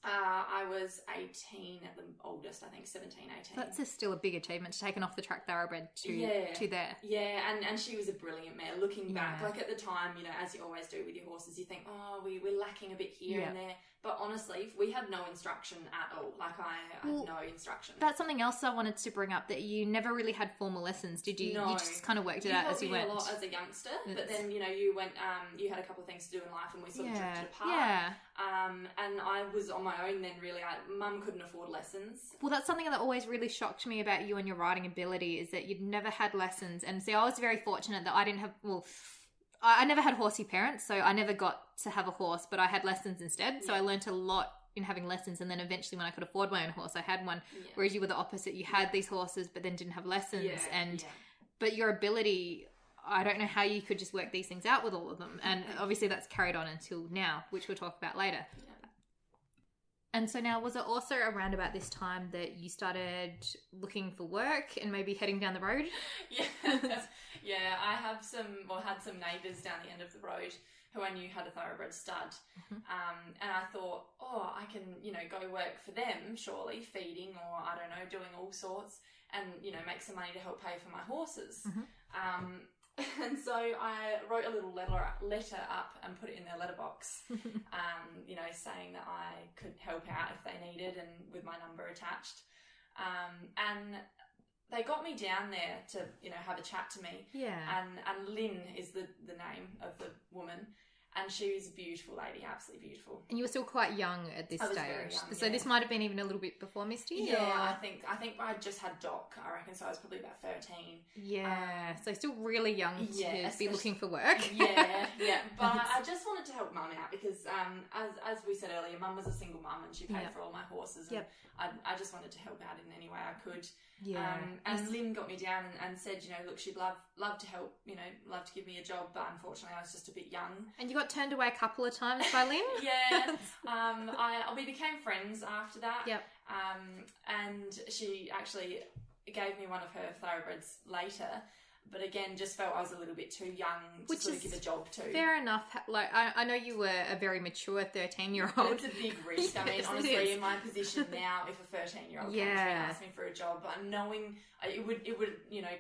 I was 18 at the oldest, I think, 17, 18. That's still a big achievement to take an off-the-track thoroughbred to there. Yeah, and she was a brilliant mare. Looking back, like at the time, as you always do with your horses, you think, oh, we're lacking a bit here and there. But honestly, we had no instruction at all. Like, I had no instruction. That's something else I wanted to bring up, that you never really had formal lessons, did you? No. You just kind of worked it out as you went. You helped me a lot as a youngster, but then, you went, you had a couple of things to do in life, and we sort of drifted apart. Yeah. And I was on my own then, really. Mum couldn't afford lessons. Well, that's something that always really shocked me about you and your riding ability, is that you'd never had lessons. And see, I was very fortunate that I didn't have, I never had horsey parents, so I never got to have a horse, but I had lessons instead. So I learnt a lot in having lessons, and then eventually when I could afford my own horse, I had one. Whereas you were the opposite. You had these horses, but then didn't have lessons. But your ability, I don't know how you could just work these things out with all of them. And obviously that's carried on until now, which we'll talk about later. And so now, was it also around about this time that you started looking for work and maybe heading down the road? Yeah, I had some neighbours down the end of the road who I knew had a thoroughbred stud. Mm-hmm. And I thought, I can, go work for them, surely, feeding or, I don't know, doing all sorts and, make some money to help pay for my horses. Mm-hmm. And so I wrote a little letter up and put it in their letterbox, saying that I could help out if they needed, and with my number attached. And they got me down there to, have a chat to me. Yeah. And Lynn is the name of the woman. And she was a beautiful lady, absolutely beautiful. And you were still quite young at this stage. Very young, so this might have been even a little bit before Misty? Yeah, or? I think I just had Doc, I reckon, so I was probably about 13. Yeah, so still really young to be looking for work. Yeah. But I just wanted to help Mum out because, as we said earlier, Mum was a single mum and she paid for all my horses. And I just wanted to help out in any way I could. Yeah. And Lynn got me down and said, look, she'd love to help, love to give me a job, but unfortunately I was just a bit young. And you got turned away a couple of times by Lynn? Yeah. We became friends after that. Yep. And she actually gave me one of her thoroughbreds later, but again, just felt I was a little bit too young to sort of give a job to. Fair enough. Like, I know you were a very mature 13-year-old. It's a big risk. I mean, honestly, in my position now, if a 13-year-old comes to me and asks me for a job, I'm knowing it would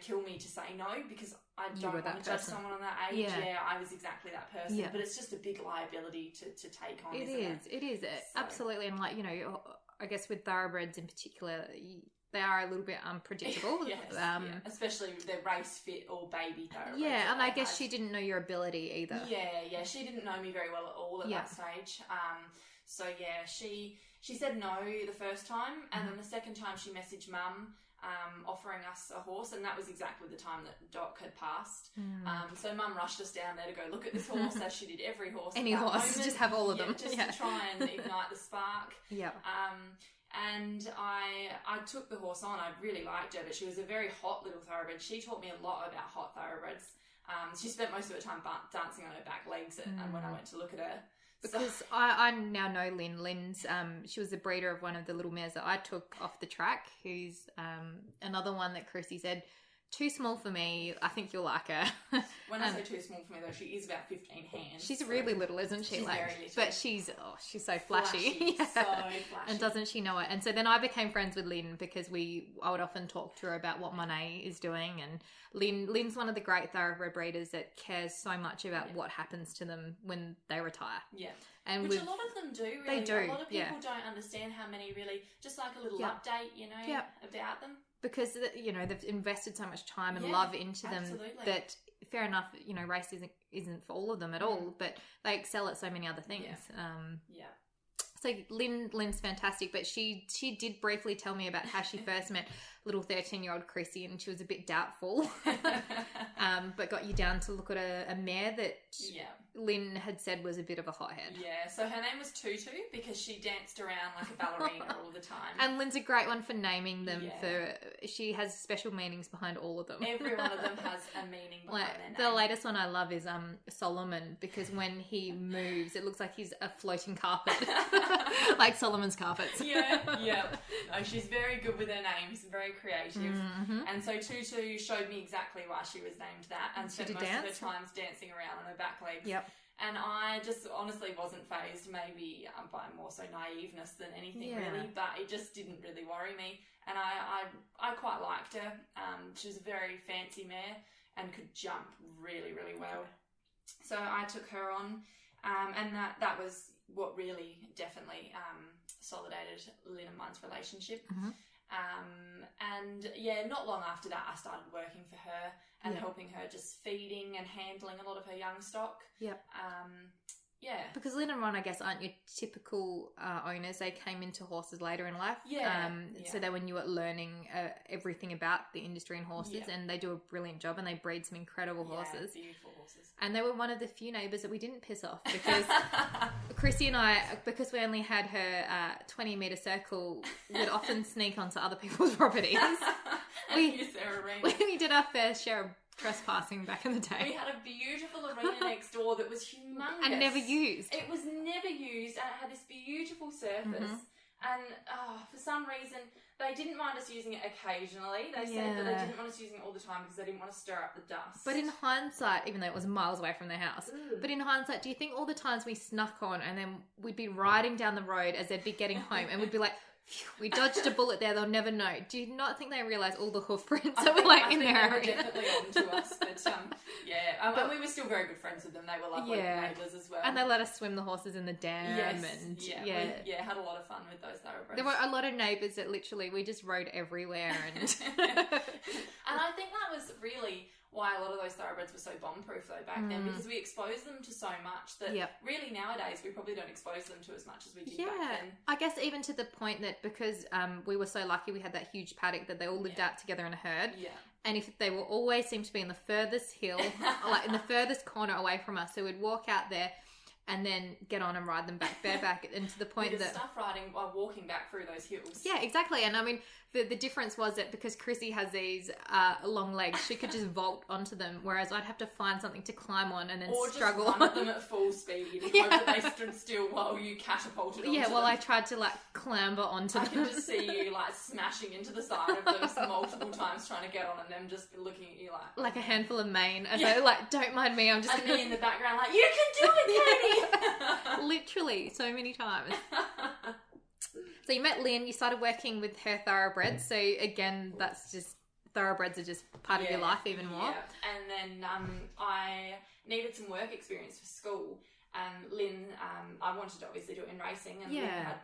kill me to say no, because I don't want to judge someone on that age. Yeah, I was exactly that person. Yeah. But it's just a big liability to take on, isn't it? It is. So. Absolutely. And I guess with thoroughbreds in particular, they are a little bit unpredictable. Yes, especially with their race fit or baby thoroughbreds. Yeah, and I guess she didn't know your ability either. Yeah, she didn't know me very well at all at that stage. She said no the first time, and then the second time she messaged Mum offering us a horse, and that was exactly the time that Doc had passed. So Mum rushed us down there to go look at this horse, as she did every horse. Any horse, just have all of them. Just to try and ignite the spark. Yeah. And I took the horse on. I really liked her, but she was a very hot little thoroughbred. She taught me a lot about hot thoroughbreds. She spent most of her time dancing on her back legs and when I went to look at her. Because I now know Lynn. Lynn's, she was the breeder of one of the little mares that I took off the track, who's another one that Chrissy said, too small for me. I think you'll like her. When I say too small for me, though, she is about 15 hands. She's really little, isn't she? She's very little. But she's so flashy. So flashy. And doesn't she know it? And so then I became friends with Lynn because I would often talk to her about what Monet is doing. And Lynn's one of the great thoroughbred breeders that cares so much about what happens to them when they retire. Yeah. And which a lot of them do, really. They do. A lot of people don't understand how many really, just like a little update, about them. Because, they've invested so much time and love into them that, fair enough, race isn't for all of them at all, but they excel at so many other things. So Lynn's fantastic, but she did briefly tell me about how she first met little 13-year-old Chrissy, and she was a bit doubtful, but got you down to look at a mare that Lynn had said was a bit of a hothead. Yeah, so her name was Tutu because she danced around like a ballerina all the time. And Lynn's a great one for naming them. She has special meanings behind all of them. Every one of them has a meaning behind their name. The latest one I love is Solomon, because when he moves, it looks like he's a floating carpet, like Solomon's carpets. Yeah. No, she's very good with her names, very creative. And so Tutu showed me exactly why she was named that, and spent most of her times dancing around on her back legs. Yep. And I just honestly wasn't fazed, maybe by more so naiveness than anything really, but it just didn't really worry me. And I quite liked her. She was a very fancy mare and could jump really, really well. So I took her on, and that was what really definitely solidated Lynn and mine's relationship. And not long after that, I started working for her and helping her just feeding and handling a lot of her young stock. Because Lynn and Ron, I guess, aren't your typical owners. They came into horses later in life. So they were new at learning everything about the industry and horses, and they do a brilliant job, and they breed some incredible horses. Beautiful horses. And they were one of the few neighbours that we didn't piss off, because Chrissy and I, because we only had her 20-metre circle, would often sneak onto other people's properties. We use their arena. We did our fair share of trespassing back in the day. We had a beautiful arena next door that was humongous. And never used. It was never used, and it had this beautiful surface. And for some reason, they didn't mind us using it occasionally. They said that they didn't want us using it all the time because they didn't want to stir up the dust. But in hindsight, even though it was miles away from their house, but in hindsight, do you think all the times we snuck on and then we'd be riding down the road as they'd be getting home and we'd be like, We dodged a bullet there. They'll never know. Do you not think they realise all the hoof prints that were like in there? They were definitely onto us. But and we were still very good friends with them. They were lovely neighbours as well. And they let us swim the horses in the dam. Yes. And we had a lot of fun with those thoroughbreds. There were a lot of neighbours that literally we just rode everywhere. And and I think that was really why a lot of those thoroughbreds were so bomb-proof though back then, because we exposed them to so much that really nowadays we probably don't expose them to as much as we did back then. I guess even to the point that because we were so lucky we had that huge paddock that they all lived out together in a herd. Yeah. And if they were always seemed to be in the furthest hill, like in the furthest corner away from us, so we'd walk out there and then get on and ride them bareback, and to the point that stuff riding while walking back through those hills. Yeah, exactly. And I mean, the difference was that because Chrissy has these long legs, she could just vault onto them, whereas I'd have to find something to climb on and then struggle. Or just run at them at full speed and hope that they stood still while you catapulted onto them. I tried to like clamber onto them. I can just see you like smashing into the side of them multiple times trying to get on, and them just looking at you like a handful of mane, as though like, don't mind me, I'm just. And me in the background like, you can do it, Katie. Literally, so many times. So you met Lynn, you started working with her thoroughbreds. So again, that's just, thoroughbreds are just part of your life even more. Yeah, and then I needed some work experience for school. And Lynn, I wanted to obviously do it in racing. And Lynn had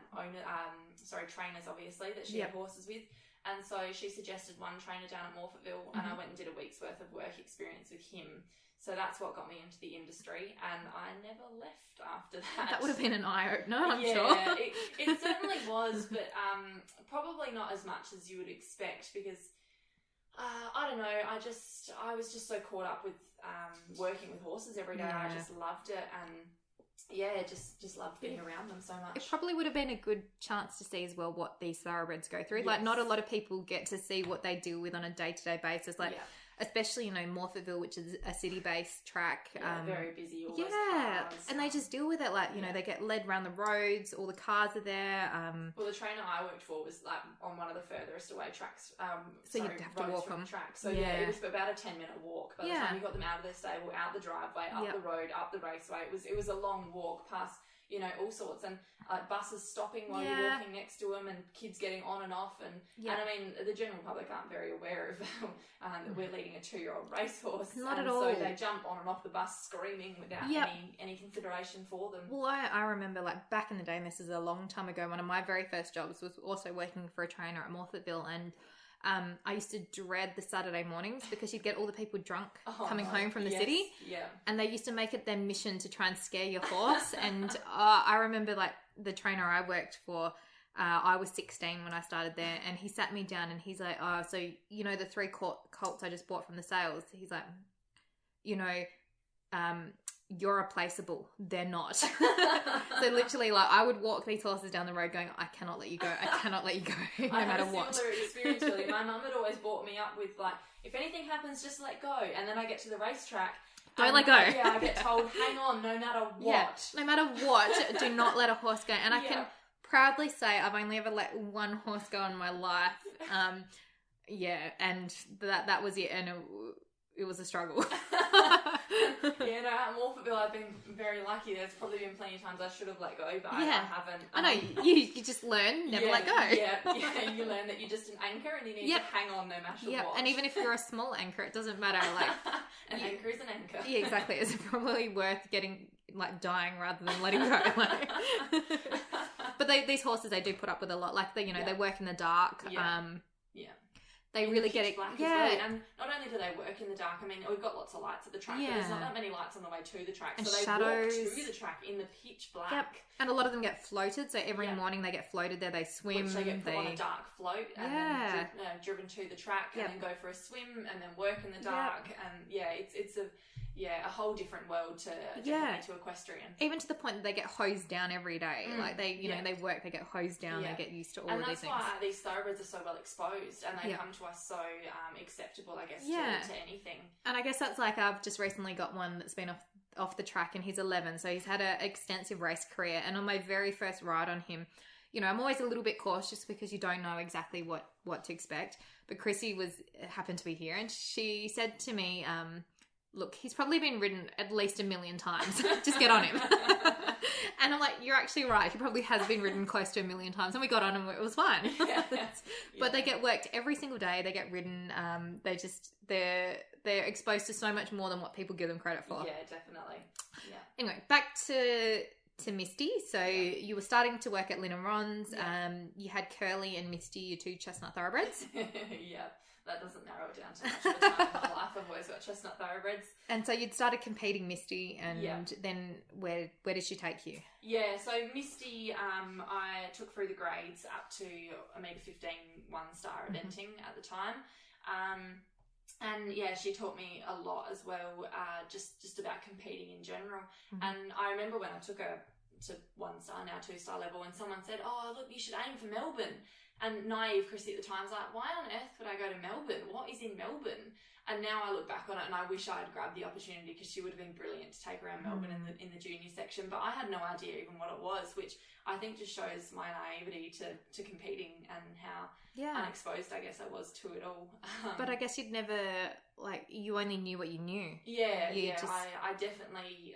trainers obviously that she had horses with. And so she suggested one trainer down at Morphettville, and I went and did a week's worth of work experience with him. So that's what got me into the industry, and I never left after that. That would have been an eye-opener, I'm sure. Yeah, it certainly was, but probably not as much as you would expect, because, I don't know, I was just so caught up with working with horses every day. I just loved it, and just loved being around them so much. It probably would have been a good chance to see as well what these thoroughbreds go through. Yes. Like, not a lot of people get to see what they deal with on a day-to-day basis. Like, especially, Morphettville, which is a city-based track. Very busy, all those cars. And they just deal with it. Like, they get led around the roads, all the cars are there. Well, the trainer I worked for was, like, on one of the furthest away tracks. So you'd have to walk them. The track. So, it was about a 10-minute walk. By the time you got them out of their stable, out the driveway, up the road, up the raceway, it was a long walk past, all sorts, and buses stopping while you're walking next to them, and kids getting on and off, and I mean, the general public aren't very aware of that we're leading a 2-year-old racehorse. Not at all. So they jump on and off the bus screaming without any consideration for them. Well, I remember, like, back in the day, and this is a long time ago, one of my very first jobs was also working for a trainer at Morphettville, and I used to dread the Saturday mornings because you'd get all the people drunk coming home from the city. Yeah. And they used to make it their mission to try and scare your horse. And I remember, like, the trainer I worked for, I was 16 when I started there, and he sat me down and he's like, so, the 3 colts I just bought from the sales, he's like, you're replaceable. They're not. So literally, like, I would walk these horses down the road going, I cannot let you go. I cannot let you go, no matter what. I had a similar experience, really. My mum had always brought me up with, like, if anything happens, just let go. And then I get to the racetrack. Don't let go. I get told, hang on, no matter what. Yeah, no matter what, do not let a horse go. And I can proudly say I've only ever let one horse go in my life. And that was it. And it was a struggle. At Morphettville, I've been very lucky. There's probably been plenty of times I should have let go, but I haven't. I know, you just learn, never let go. You learn that you're just an anchor and you need to hang on no matter what. And even if you're a small anchor, it doesn't matter. Like, an anchor is an anchor. Yeah, exactly. It's probably worth getting, like, dying rather than letting go. Like. But these horses, they do put up with a lot. Like, they work in the dark. They really get it. As well. And not only do they work in the dark, I mean, we've got lots of lights at the track, but there's not that many lights on the way to the track. And so they shadows. walk to the track in the pitch black. Yep. And a lot of them get floated, so every morning they get floated there, they swim. Which they get put on a dark float and then driven to the track and then go for a swim and then work in the dark. And it's a whole different world to equestrian. Even to the point that they get hosed down every day. Like they work, they get hosed down, they get used to all of these things. And that's why these thoroughbreds are so well exposed, and they come to us so acceptable, I guess, to anything. And I guess that's like, I've just recently got one that's been off the track, and he's 11, so he's had an extensive race career. And on my very first ride on him, I'm always a little bit cautious because you don't know exactly what to expect. But Chrissy happened to be here, and she said to me, look, he's probably been ridden at least 1 million times. Just get on him. And I'm like, you're actually right. He probably has been ridden close to 1 million times. And we got on him. It was fine. But they get worked every single day. They get ridden. They're exposed to so much more than what people give them credit for. Yeah, definitely. Yeah. Anyway, back to Misty. So you were starting to work at Lynn and Ron's. Yeah. You had Curly and Misty, your 2 chestnut thoroughbreds. Yeah. That doesn't narrow it down to much of a time in my life. I've always got chestnut thoroughbreds. And so you'd started competing Misty, and then where did she take you? Yeah, so Misty, I took through the grades up to a metre 15 1-star eventing at the time. And yeah, she taught me a lot as well, just about competing in general. And I remember when I took her to 1-star, now 2-star level, and someone said, oh, look, you should aim for Melbourne. And naive Chrissy at the time was like, why on earth would I go to Melbourne? What is in Melbourne? And now I look back on it and I wish I had grabbed the opportunity, because she would have been brilliant to take around Melbourne in the junior section. But I had no idea even what it was, which I think just shows my naivety to competing and how unexposed I guess I was to it all. But I guess you'd never, like, you only knew what you knew. Yeah, I definitely,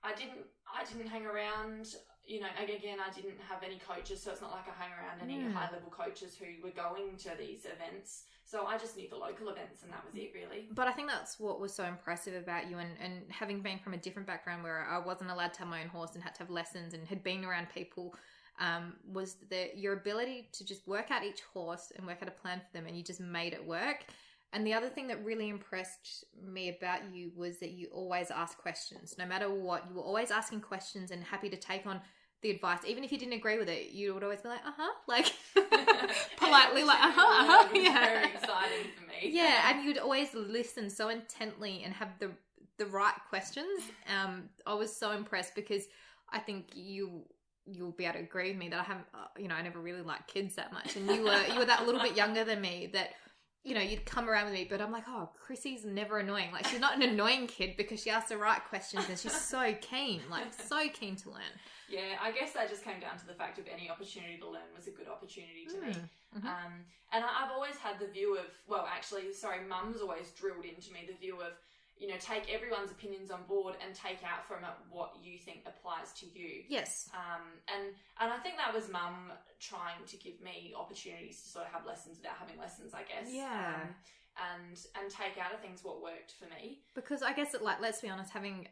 I didn't hang around. You know, again, I didn't have any coaches, so it's not like I hang around any high-level coaches who were going to these events. So I just knew the local events, and that was it, really. But I think that's what was so impressive about you, and having been from a different background where I wasn't allowed to have my own horse and had to have lessons and had been around people, was your ability to just work out each horse and work out a plan for them, and you just made it work. And the other thing that really impressed me about you was that you always asked questions. No matter what, you were always asking questions and happy to take on the advice. Even if you didn't agree with it, you would always be like, like, politely, like, It was very exciting for me. Yeah, and you'd always listen so intently and have the right questions. I was so impressed, because I think you'll be able to agree with me that I haven't, I never really liked kids that much. And you were that little bit younger than me that, you'd come around with me, but I'm like, oh, Chrissy's never annoying. Like, she's not an annoying kid because she asks the right questions and she's so keen to learn. Yeah, I guess that just came down to the fact of any opportunity to learn was a good opportunity to me. And I've always had the view of, Mum's always drilled into me the view of, take everyone's opinions on board and take out from it what you think applies to you. Yes. And I think that was Mum trying to give me opportunities to sort of have lessons without having lessons, I guess. Yeah. And take out of things what worked for me. Because I guess, let's be honest, having,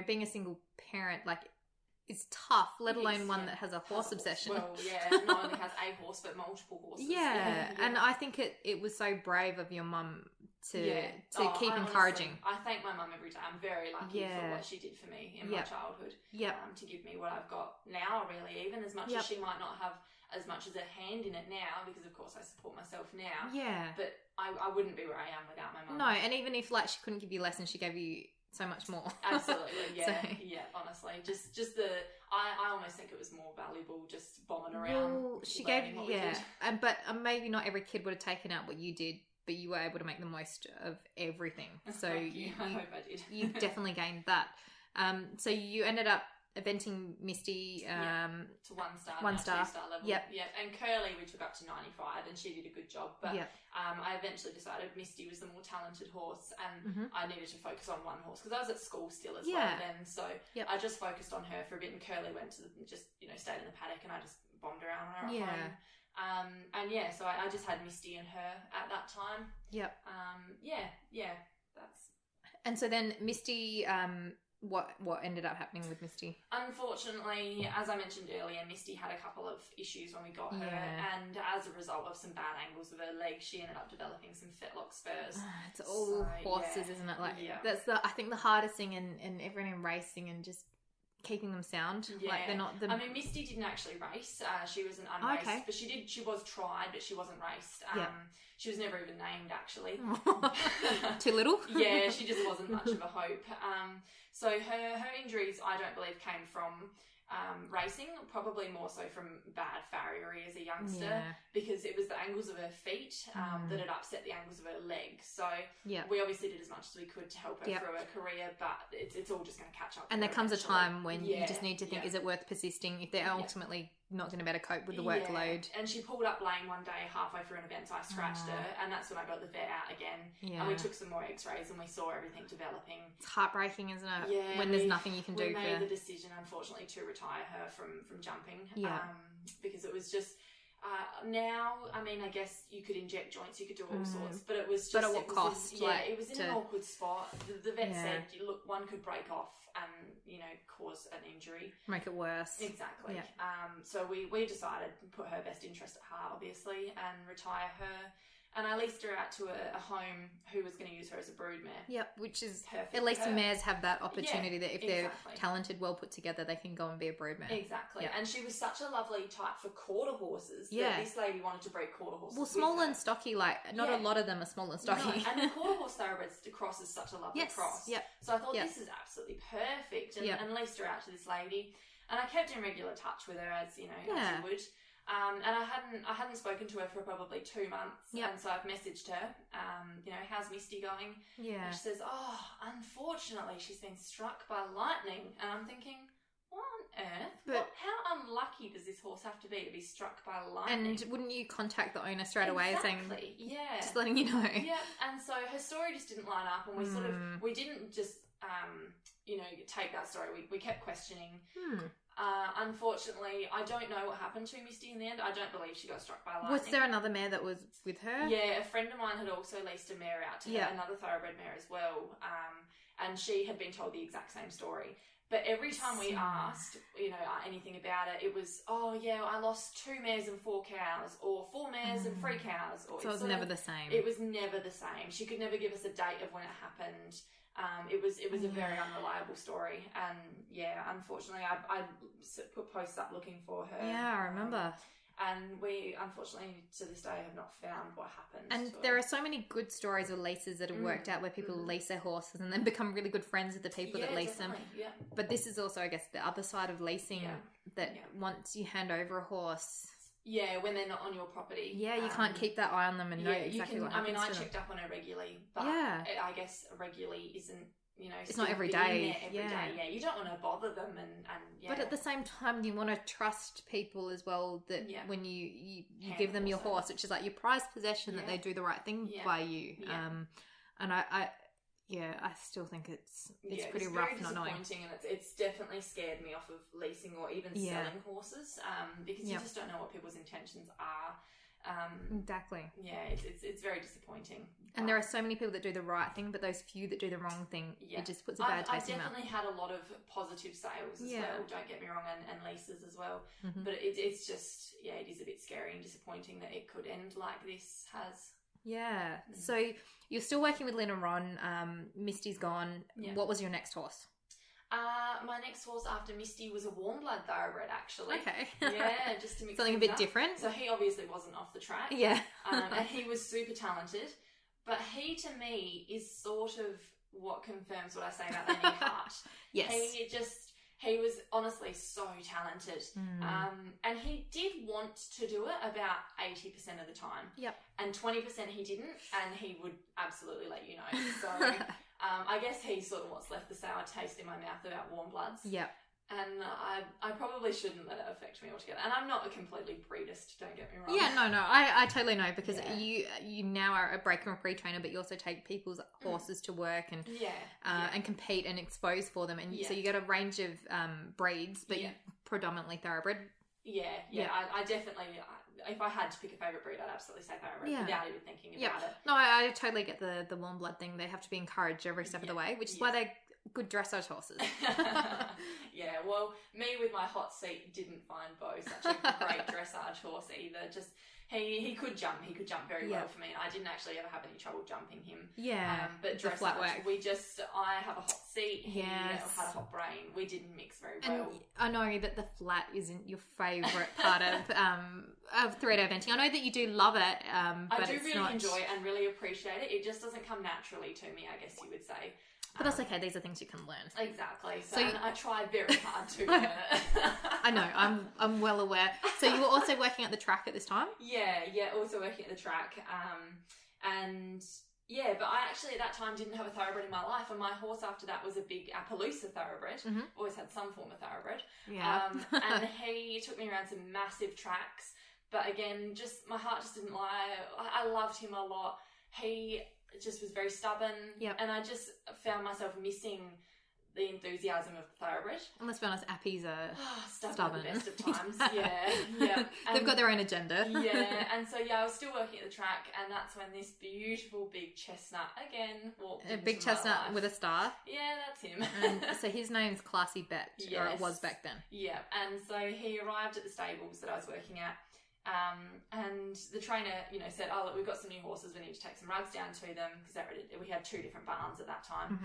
being a single parent, it's tough, let alone one that has a horse obsession. Well, yeah, not only has a horse, but multiple horses. Yeah, and I think it was so brave of your mum to keep encouraging. I thank my mum every day. I'm very lucky for what she did for me in my childhood. To give me what I've got now, really, even as much as she might not have as much as a hand in it now, because of course I support myself now. Yeah. But I wouldn't be where I am without my mum. No, and even if she couldn't give you lessons, she gave you so much more. Absolutely, yeah. Yeah, honestly. Just I almost think it was more valuable just bombing around. Well, she gave but maybe not every kid would have taken out what you did, but you were able to make the most of everything. So I hope I did. You definitely gained that. So you ended up eventing Misty to 1-star, 2-star level. Yep. And Curly we took up to 95, and she did a good job. But I eventually decided Misty was the more talented horse, and I needed to focus on one horse because I was at school still as well then. So I just focused on her for a bit, and Curly went to stayed in the paddock, and I just bombed around on her at home. So I just had Misty and her at that time. Yep. And so then Misty, what ended up happening with Misty? Unfortunately, as I mentioned earlier, Misty had a couple of issues when we got her, and as a result of some bad angles of her legs, she ended up developing some fetlock spurs. It's all horses, isn't it? That's I think the hardest thing in everyone in racing, and just keeping them sound. They're not the... I mean, Misty didn't actually race. She was an unraced, but she was tried, but she wasn't raced. She was never even named, actually. Too little? Yeah, she just wasn't much of a hope. So her injuries, I don't believe, came from racing, probably more so from bad farriery as a youngster, because it was the angles of her feet that had upset the angles of her legs. So Yeah. we obviously did as much as we could to help her Yep. through her career, but it's all just going to catch up. And with there her comes a eventually. time when you Yeah, just need to think, yeah. is it worth persisting if they're ultimately not going to be able to cope with the workload? Yeah. And she pulled up lame one day halfway through an event, so I scratched her, and that's when I got the vet out again. Yeah. And we took some more x-rays and we saw everything developing. It's heartbreaking, isn't it? Yeah, when there's nothing you can do we made the for... decision, unfortunately, to retire her from jumping. Yeah. Because it was just... now, I mean, I guess you could inject joints, you could do all sorts, but it was just... But at what cost? It was in an awkward spot. The vet said, look, one could break off and, cause an injury. Make it worse. Exactly. Yeah. So we decided to put her best interest at heart, obviously, and retire her. And I leased her out to a home who was going to use her as a broodmare. Yep, which is perfect. At least for her. mares have that opportunity that if they're exactly. talented, well put together, they can go and be a broodmare. Exactly. Yep. And she was such a lovely type for quarter horses that this lady wanted to breed quarter horses. Well, small and stocky, not a lot of them are small and stocky. No. And the quarter horse thoroughbreds cross is such a lovely cross. Yep. So I thought this is absolutely perfect, and leased her out to this lady. And I kept in regular touch with her as you would. And I hadn't spoken to her for probably 2 months, and so I've messaged her. How's Misty going? Yeah. And she says, unfortunately, she's been struck by lightning. And I'm thinking, what on earth? How unlucky does this horse have to be struck by lightning? And wouldn't you contact the owner straight away saying, just letting you know? Yeah. And so her story just didn't line up, and we sort of we didn't just take that story. We kept questioning. Unfortunately, I don't know what happened to Misty in the end. I don't believe she got struck by lightning. Was there another mare that was with her? Yeah, a friend of mine had also leased a mare out to her, another thoroughbred mare as well, and she had been told the exact same story. But every time we asked, anything about it, it was, I lost 2 mares and 4 cows, or 4 mares and 3 cows. Or so it was never the same. It was never the same. She could never give us a date of when it happened. It was a very unreliable story, and unfortunately, I put posts up looking for her. Yeah, I remember. And we, unfortunately, to this day, have not found what happened. And there are so many good stories of leases that have worked out where people lease their horses and then become really good friends with the people that lease them. Yeah. But this is also, I guess, the other side of leasing that once you hand over a horse... Yeah, when they're not on your property. Yeah, you can't keep that eye on them and know exactly what happens. I checked up on her regularly, but I guess regularly isn't, it's not every day. Every day. Yeah, you don't want to bother them and But at the same time, you want to trust people as well that when you give them your horse, which is like your prized possession, that they do the right thing by you. Yeah. And I still think it's pretty rough not knowing. And it's definitely scared me off of leasing or even selling horses because you just don't know what people's intentions are. Exactly. Yeah, it's very disappointing. And there are so many people that do the right thing, but those few that do the wrong thing, it just puts a bad taste in your mouth. I've definitely had a lot of positive sales as well, don't get me wrong, and leases as well. But it's just, it is a bit scary and disappointing that it could end like this has. Yeah. So you're still working with Lynn and Ron. Misty's gone. Yeah. What was your next horse? My next horse after Misty was a warm blood thoroughbred, actually. Okay. Yeah, just to mix something a things bit up. different. So he obviously wasn't off the track. Yeah. And he was super talented. But he, to me, is sort of what confirms what I say about Lenny Hart. Yes. He was honestly so talented. And he did want to do it about 80% of the time. Yep. And 20% he didn't, and he would absolutely let you know. So I guess he's sort of what's left the sour taste in my mouth about warm bloods. Yep. And I probably shouldn't let it affect me altogether. And I'm not a completely breedist, don't get me wrong. Yeah, no, I totally know because you now are a breaker and pre-trainer, but you also take people's horses to work and and compete and expose for them. And so you get a range of breeds, but predominantly thoroughbred. Yeah. I definitely... If I had to pick a favourite breed, I'd absolutely say thoroughbred without even thinking about it. No, I totally get the warm blood thing. They have to be encouraged every step of the way, which is why they're good dressage horses. Yeah, well, me with my hot seat didn't find Bo such a great dressage horse either. Just he could jump. He could jump very well for me. I didn't actually ever have any trouble jumping him. Yeah, but dressage, flat work. I have a hot seat. He had a hot brain. We didn't mix very well. And I know that the flat isn't your favourite part of 3-day eventing. I know that you do love it, but I do really enjoy it and really appreciate it. It just doesn't come naturally to me, I guess you would say. But that's okay. These are things you can learn. Exactly. So and I tried very hard to learn it. I know. I'm well aware. So you were also working at the track at this time? Yeah. Also working at the track. And yeah, but I actually at that time didn't have a thoroughbred in my life, and my horse after that was a big Appaloosa thoroughbred. Always had some form of thoroughbred. Yeah. And he took me around some massive tracks. But again, just my heart just didn't lie. I loved him a lot. He just was very stubborn. Yep. And I just found myself missing the enthusiasm of the thoroughbred. And let's be honest, Appies are stubborn at the best of times. Yeah. They've got their own agenda. Yeah, and so I was still working at the track, and that's when this beautiful big chestnut again walked into big chestnut my life. with a star. Yeah, that's him. And so his name's Classy Bet, or it was back then. Yeah, and so he arrived at the stables that I was working at. And the trainer, said, "Oh, look, we've got some new horses. We need to take some rugs down to them," because we had 2 different barns at that time.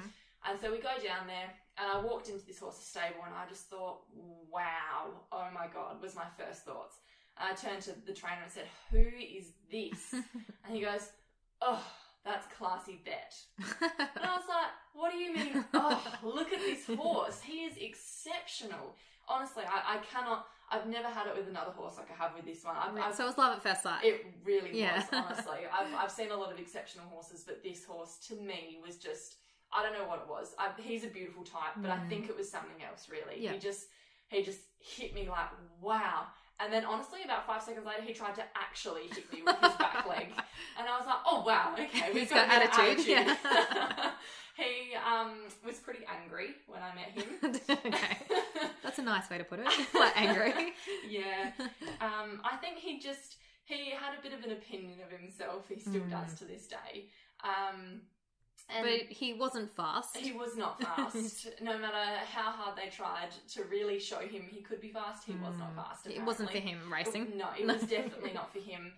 And so we go down there, and I walked into this horse's stable, and I just thought, "Wow, oh my God," was my first thoughts. And I turned to the trainer and said, "Who is this?" And he goes, "Oh, that's Classy Bet." And I was like, "What do you mean? Oh, look at this horse. He is exceptional." Honestly, I've never had it with another horse like I have with this one. So it was love at first sight. It really was, honestly. I've seen a lot of exceptional horses, but this horse, to me, was just, I don't know what it was. He's a beautiful type, but I think it was something else, really. Yeah. He just hit me like, wow. And then, honestly, about 5 seconds later, he tried to actually hit me with his back leg. And I was like, oh, wow, okay. He's got attitude. Yeah. He was pretty angry when I met him. Okay. That's a nice way to put it. Like angry. Yeah. I think he had a bit of an opinion of himself. He still does to this day. But he wasn't fast. He was not fast. No matter how hard they tried to really show him he could be fast, he was not fast. Apparently. It wasn't for him racing. No, it was definitely not for him.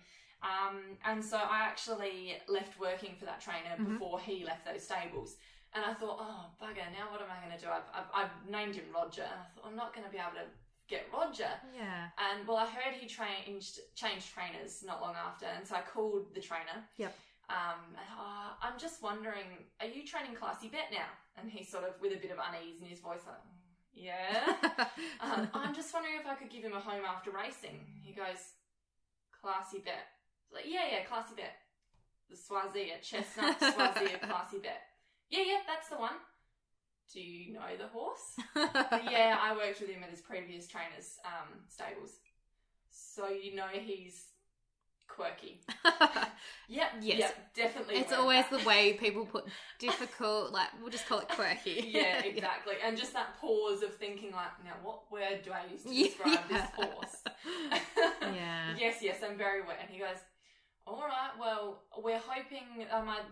And so I actually left working for that trainer before he left those stables. And I thought, oh, bugger, now what am I going to do? I've named him Roger. And I thought, I'm not going to be able to get Roger. Yeah. And, well, I heard he changed trainers not long after. And so I called the trainer. Yep. I'm just wondering, are you training Classy Bet now? And he sort of, with a bit of unease in his voice, like, yeah. I'm just wondering if I could give him a home after racing. He goes, Classy Bet. Like, yeah, Classy Bet. The Swazia, Chestnut, Swazia, Classy Bet. Yeah, that's the one. Do you know the horse? Yeah, I worked with him at his previous trainer's stables. So he's quirky. Yep, definitely. It's always the way people put difficult, like, we'll just call it quirky. Yeah, exactly. And just that pause of thinking like, now what word do I use to describe this horse? Yeah. Yes, I'm very wet. And he goes, all right, well, we're hoping,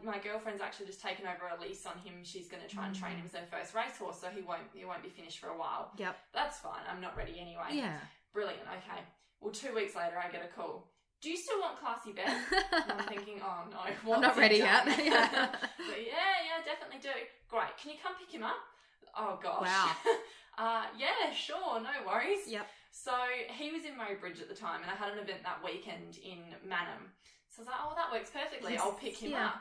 my girlfriend's actually just taken over a lease on him. She's going to try and train him as their first racehorse, so he won't be finished for a while. Yep. That's fine. I'm not ready anyway. Yeah. Brilliant. Okay. Well, 2 weeks later, I get a call. Do you still want Classy Bet? And I'm thinking, oh no, I'm not ready yet. Yeah. So, yeah, definitely do. Great. Can you come pick him up? Oh gosh. Wow. Yeah, sure, no worries. Yep. So he was in Murray Bridge at the time, and I had an event that weekend in Manham. So I was like, oh, that works perfectly. I'll pick him up.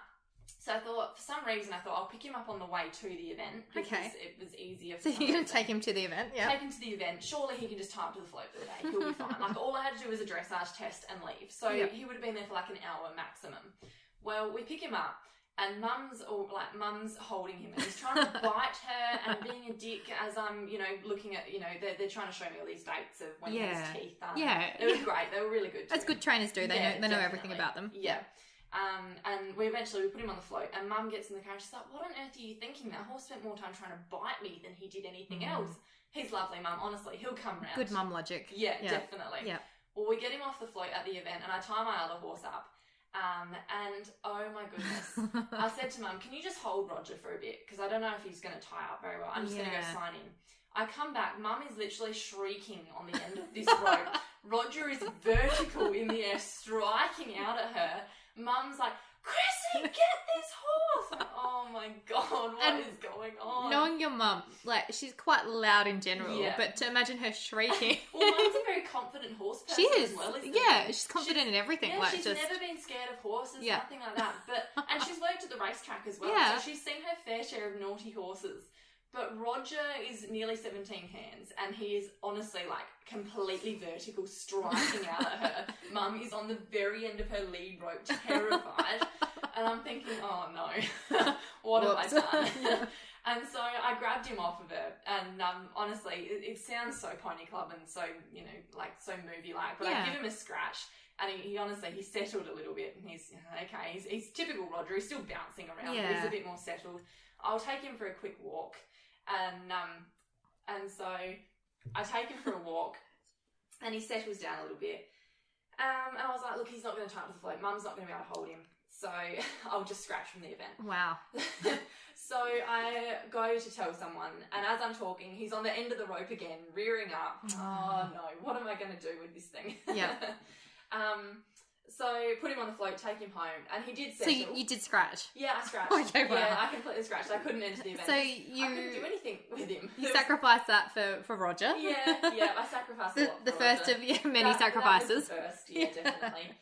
So I thought, for some reason, I'll pick him up on the way to the event because it was easier. So you're going to take him to the event? Yeah. Take him to the event. Surely he can just tie up to the float for the day. He'll be fine. Like, all I had to do was a dressage test and leave. So he would have been there for like an hour maximum. Well, we pick him up, and Mum's holding him, and he's trying to bite her and being a dick as I'm, looking at, they're trying to show me all these dates of when he has teeth. They were great. They were really good. That's good trainers do. They know everything about them. Yeah. And we put him on the float, and Mum gets in the car and she's like, what on earth are you thinking? That horse spent more time trying to bite me than he did anything else. He's lovely, Mum. Honestly, he'll come round. Good mum logic. Yeah, definitely. Yeah. Well, we get him off the float at the event, and I tie my other horse up. And oh my goodness, I said to Mum, can you just hold Roger for a bit? Because I don't know if he's going to tie up very well. I'm just going to go sign in. I come back, Mum is literally shrieking on the end of this rope. Roger is vertical in the air, striking out at her. Mum's like, Chrissy, get this horse! Like, oh my God, what is going on? Knowing your mum, like, she's quite loud in general, but to imagine her shrieking. Well, Mum's a very confident horse person as well, isn't she? She's confident in everything. Yeah, like, she's never been scared of horses, nothing like that. And And she's worked at the racetrack as well. Yeah. So she's seen her fair share of naughty horses. But Roger is nearly 17 hands, and he is honestly like completely vertical, striking out at her. Mum is on the very end of her lead rope, terrified. And I'm thinking, oh no, what have I done? And so I grabbed him off of her, and honestly, it sounds so pony club and so, you know, like so movie-like, but I give him a scratch, and he honestly, he settled a little bit, and he's, okay, he's typical Roger, he's still bouncing around, but he's a bit more settled. I'll take him for a quick walk, and so I take him for a walk, and he settles down a little bit, and I was like, look, he's not going to tie up with the float, Mum's not going to be able to hold him, so I'll just scratch from the event. Wow. So I go to tell someone, and as I'm talking, he's on the end of the rope again, rearing up. Oh no, what am I going to do with this thing? Yeah. So put him on the float, take him home, and he did settle. So you did scratch? Yeah, I scratched. Okay, wow. Yeah, I completely scratched. I couldn't enter the event. So I couldn't do anything with him. You sacrificed that for Roger? Yeah, I sacrificed a lot the for first Roger. of many sacrifices. That was the first, yeah, definitely.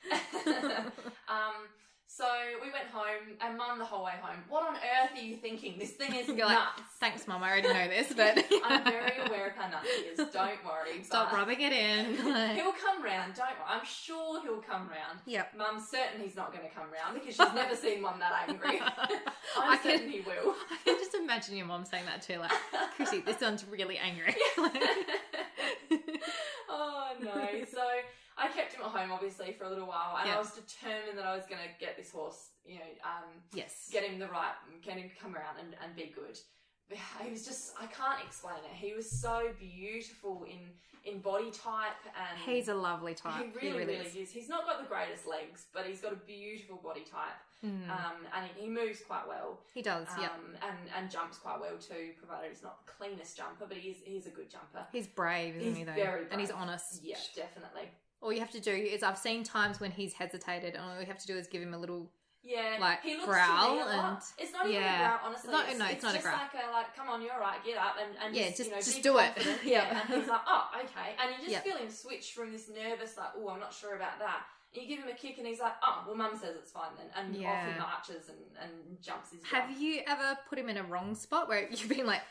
So we went home, and Mum the whole way home, what on earth are you thinking? This thing is You're nuts. like, thanks, Mum, I already know this, but... I'm very aware of how nuts he is, don't worry. Stop rubbing it in. He'll come round, don't worry. I'm sure he'll come round. Yep. Mum's certain he's not going to come round because she's never seen one that angry. I'm certain he will. I can just imagine your mum saying that too, like, Chrissy, this one's really angry. Oh, no. So... I kept him at home, obviously, for a little while, and I was determined that I was going to get this horse, you know, get him get him to come around and be good. But he was just, I can't explain it. He was so beautiful in body type, and he's a lovely type. He really is. He's not got the greatest legs, but he's got a beautiful body type, and he moves quite well. He does, and jumps quite well too, provided he's not the cleanest jumper, but he's a good jumper. He's brave, isn't he? Though, very brave. And he's honest. Yeah, definitely. All you have to do is, I've seen times when he's hesitated, and all you have to do is give him a little, he looks growl, to me a lot. It's not even a growl, honestly. It's not a growl. It's just like, come on, you're alright, get up, and just be do it. Yeah, and he's like, oh, okay, and you just feel him switch from this nervous, like, oh, I'm not sure about that. And you give him a kick, and he's like, oh, well, Mum says it's fine then, and off he marches and jumps his Have you ever put him in a wrong spot where you've been like,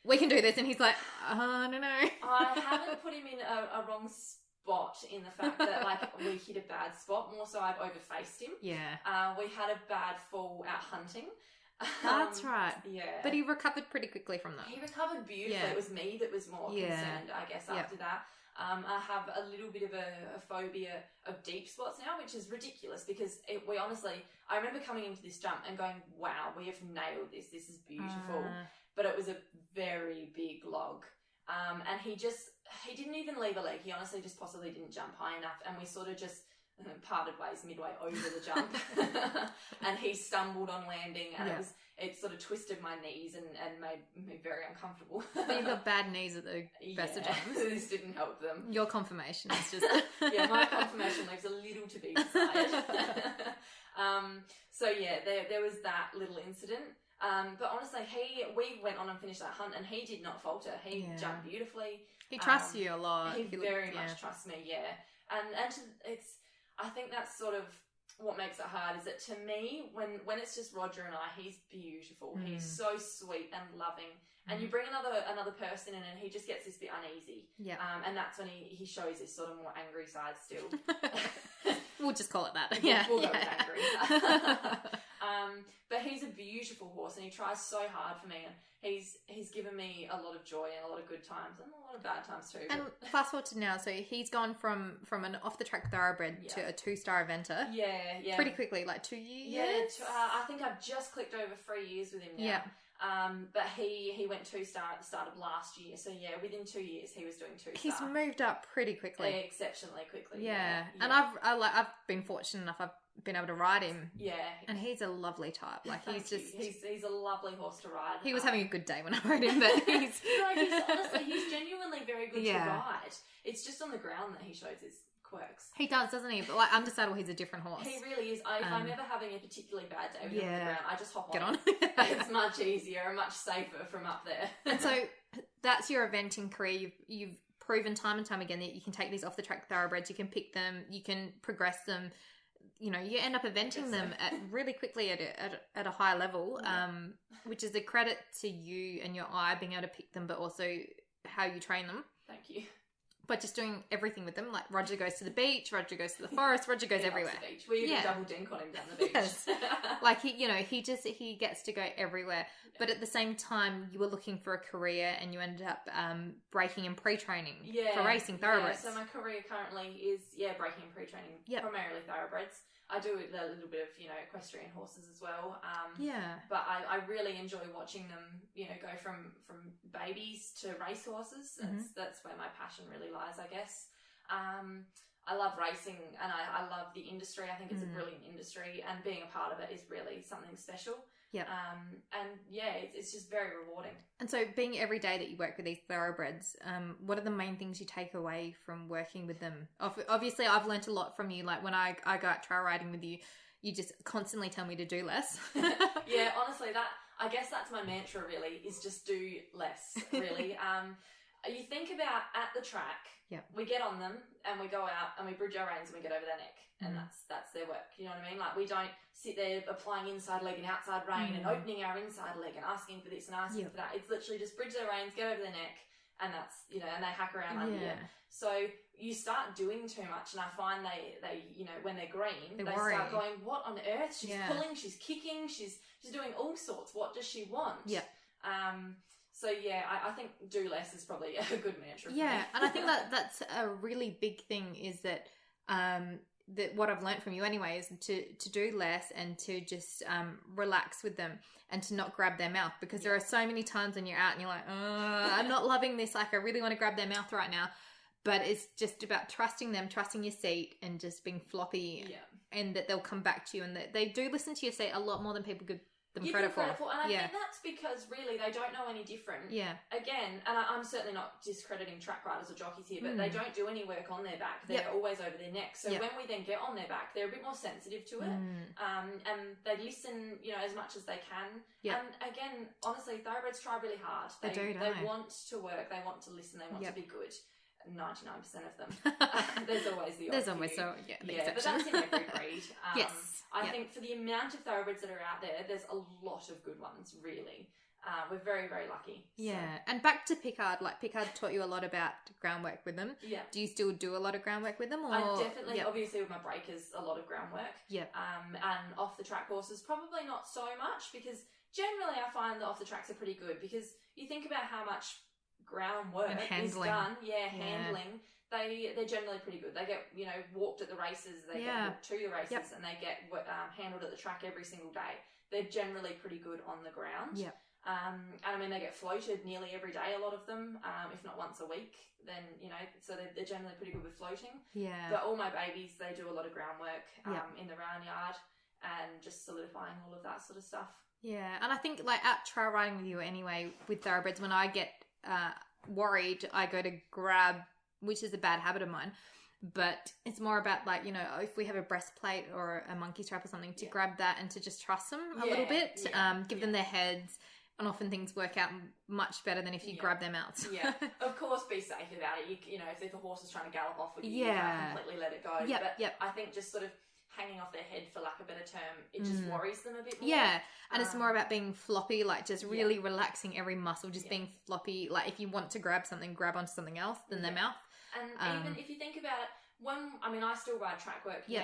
we can do this, and he's like, oh, no. I haven't put him in a wrong spot in the fact that like we hit a bad spot. More so, I've overfaced him. Yeah. We had a bad fall out hunting. That's right. Yeah. But he recovered pretty quickly from that. He recovered beautifully. Yeah. It was me that was more concerned, I guess, after that. I have a little bit of a phobia of deep spots now, which is ridiculous because we honestly, I remember coming into this jump and going, wow, we have nailed this. This is beautiful. But it was a very big log. And he didn't even leave a leg. He honestly just possibly didn't jump high enough. And we sort of just parted ways midway over the jump. And he stumbled on landing and it sort of twisted my knees and made me very uncomfortable. But you've got bad knees at the best of times. This didn't help them. Your confirmation is just... my confirmation leaves a little to be desired. So there was that little incident. But honestly, we went on and finished that hunt and he did not falter. He jumped beautifully. He trusts you a lot. He very much trusts me, And I think that's sort of what makes it hard is that to me, when it's just Roger and I, he's beautiful. He's so sweet and loving. And you bring another person in and he just gets this bit uneasy. Yeah. And that's when he shows this sort of more angry side still. We'll just call it that. We'll go with angry. But he's a beautiful horse and he tries so hard for me and he's given me a lot of joy and a lot of good times and a lot of bad times too. And fast forward to now, so he's gone from an off-the-track thoroughbred to a 2-star eventer. Yeah. Pretty quickly, like 2 years? Yeah, I think I've just clicked over 3 years with him now. Yeah. But he went 2-star at the start of last year. So within 2 years he was doing 2-star. He's moved up pretty quickly. Exceptionally quickly. Yeah. And I've been fortunate enough. I've been able to ride him. Yeah. And he's a lovely type. Like he's a lovely horse to ride. He was having a good day when I rode him, but he's he's genuinely very good to ride. It's just on the ground that he shows his quirks. He does, doesn't he? But like under saddle, he's a different horse. He really is. If I'm ever having a particularly bad day with him on the ground, I just hop on. Get on. It's much easier and much safer from up there. And so that's your eventing career. You've proven time and time again that you can take these off the track thoroughbreds, you can pick them, you can progress them. you end up eventing them at really quickly at a high level, which is a credit to you and your eye being able to pick them, but also how you train them. Thank you. But just doing everything with them, like Roger goes to the beach, Roger goes to the forest, Roger goes everywhere. The beach. We even double dink on him down the beach. Yes. Like he gets to go everywhere. Yeah. But at the same time, you were looking for a career, and you ended up breaking and pre-training for racing thoroughbreds. Yeah. So my career currently is breaking and pre-training, primarily thoroughbreds. I do a little bit of equestrian horses as well. But I really enjoy watching them go from babies to race horses. That's where my passion really lies, I guess. I love racing, and I love the industry. I think it's a brilliant industry, and being a part of it is really something special. Yeah. It's just very rewarding. And so, being every day that you work with these thoroughbreds, what are the main things you take away from working with them? Obviously, I've learnt a lot from you. Like when I go out trail riding with you, you just constantly tell me to do less. Yeah, honestly, I guess that's my mantra. Really, is just do less. Really. You think about at the track, we get on them and we go out and we bridge our reins and we get over their neck, and that's their work. You know what I mean? Like we don't sit there applying inside leg and outside rein and opening our inside leg and asking for this and asking for that. It's literally just bridge their reins, get over their neck, and that's and they hack around under you. So you start doing too much, and I find they when they're green, they start going, what on earth? She's pulling, she's kicking, she's doing all sorts. What does she want? Yeah. So I think do less is probably a good mantra for me. And I think that's a really big thing, is that that what I've learned from you anyway is to do less and to just relax with them and to not grab their mouth, because there are so many times when you're out and you're like, I'm not loving this, like I really want to grab their mouth right now. But it's just about trusting them, trusting your seat, and just being floppy, and that they'll come back to you, and that they do listen to your seat a lot more than people give them credit for. And I think that's because really they don't know any different. Yeah. Again, and I'm certainly not discrediting track riders or jockeys here, but they don't do any work on their back. They're always over their neck. So when we then get on their back, they're a bit more sensitive to it. And they listen, as much as they can. And again, honestly, thoroughbreds try really hard. They want to work. They want to listen. They want to be good. 99% of them. There's always the odd always few. the exception. But that's in every breed. Yes. I think for the amount of thoroughbreds that are out there's a lot of good ones, really. We're very, very lucky. Yeah. So. And back to Picard, like Picard taught you a lot about groundwork with them. Yeah. Do you still do a lot of groundwork with them? Or? I definitely, obviously with my breakers, a lot of groundwork. Yeah. And off the track horses, probably not so much, because generally I find that off the tracks are pretty good, because you think about how much groundwork is done. Handling. They're generally pretty good. They get walked at the races. They get walked to the races, and they get handled at the track every single day. They're generally pretty good on the ground. Yeah. And I mean, they get floated nearly every day. A lot of them, if not once a week. Then so they're generally pretty good with floating. Yeah. But all my babies, they do a lot of groundwork in the round yard and just solidifying all of that sort of stuff. Yeah, and I think like at trail riding with you anyway, with thoroughbreds, when I get worried, I go to grab, which is a bad habit of mine, but it's more about like if we have a breastplate or a monkey strap or something, to grab that and to just trust them a little bit, give them their heads, and often things work out much better than if you grab their mouths. Of course, be safe about it. If the horse is trying to gallop off with you, you can't completely let it go. But I think just sort of hanging off their head, for lack of a better term, it just worries them a bit more. Yeah, and it's more about being floppy, like just really relaxing every muscle, just being floppy. Like if you want to grab something, grab onto something else than their mouth. And even if you think about it, I still ride track work now,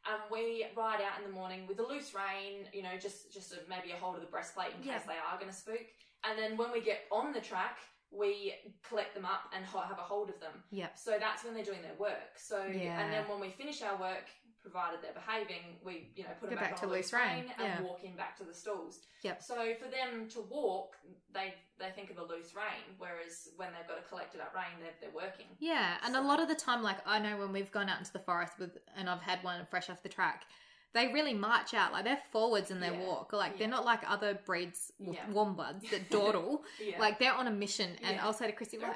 and we ride out in the morning with a loose rein, just maybe a hold of the breastplate in case they are going to spook. And then when we get on the track, we collect them up and have a hold of them. Yeah. So that's when they're doing their work. So and then when we finish our work, provided they're behaving, we put them back on a loose rein and walk in back to the stalls. Yep. So for them to walk, they think of a loose rein, whereas when they've got a collected up rein, they're working. Yeah, and a lot of the time, like I know when we've gone out into the forest and I've had one fresh off the track, they really march out, like they're forwards in their walk. Like they're not like other breeds, warm bloods that dawdle. Like they're on a mission. And I'll say to Chrissy, like,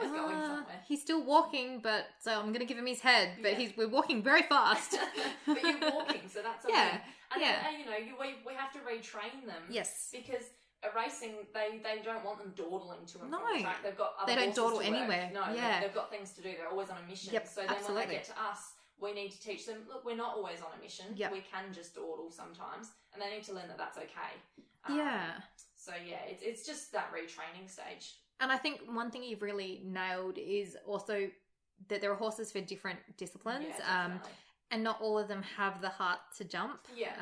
he's still walking, but so I'm going to give him his head, but we're walking very fast. But you're walking, so that's okay. And we have to retrain them. Yes. Because racing, they don't want them dawdling to and from the track. They've got other they don't dawdle anywhere. No, they've got things to do. They're always on a mission. Yep, so then when they get to us, we need to teach them, look, we're not always on a mission. Yep. We can just dawdle sometimes, and they need to learn that that's okay. So yeah, it's just that retraining stage. And I think one thing you've really nailed is also that there are horses for different disciplines. Yeah, definitely. And not all of them have the heart to jump. Yeah.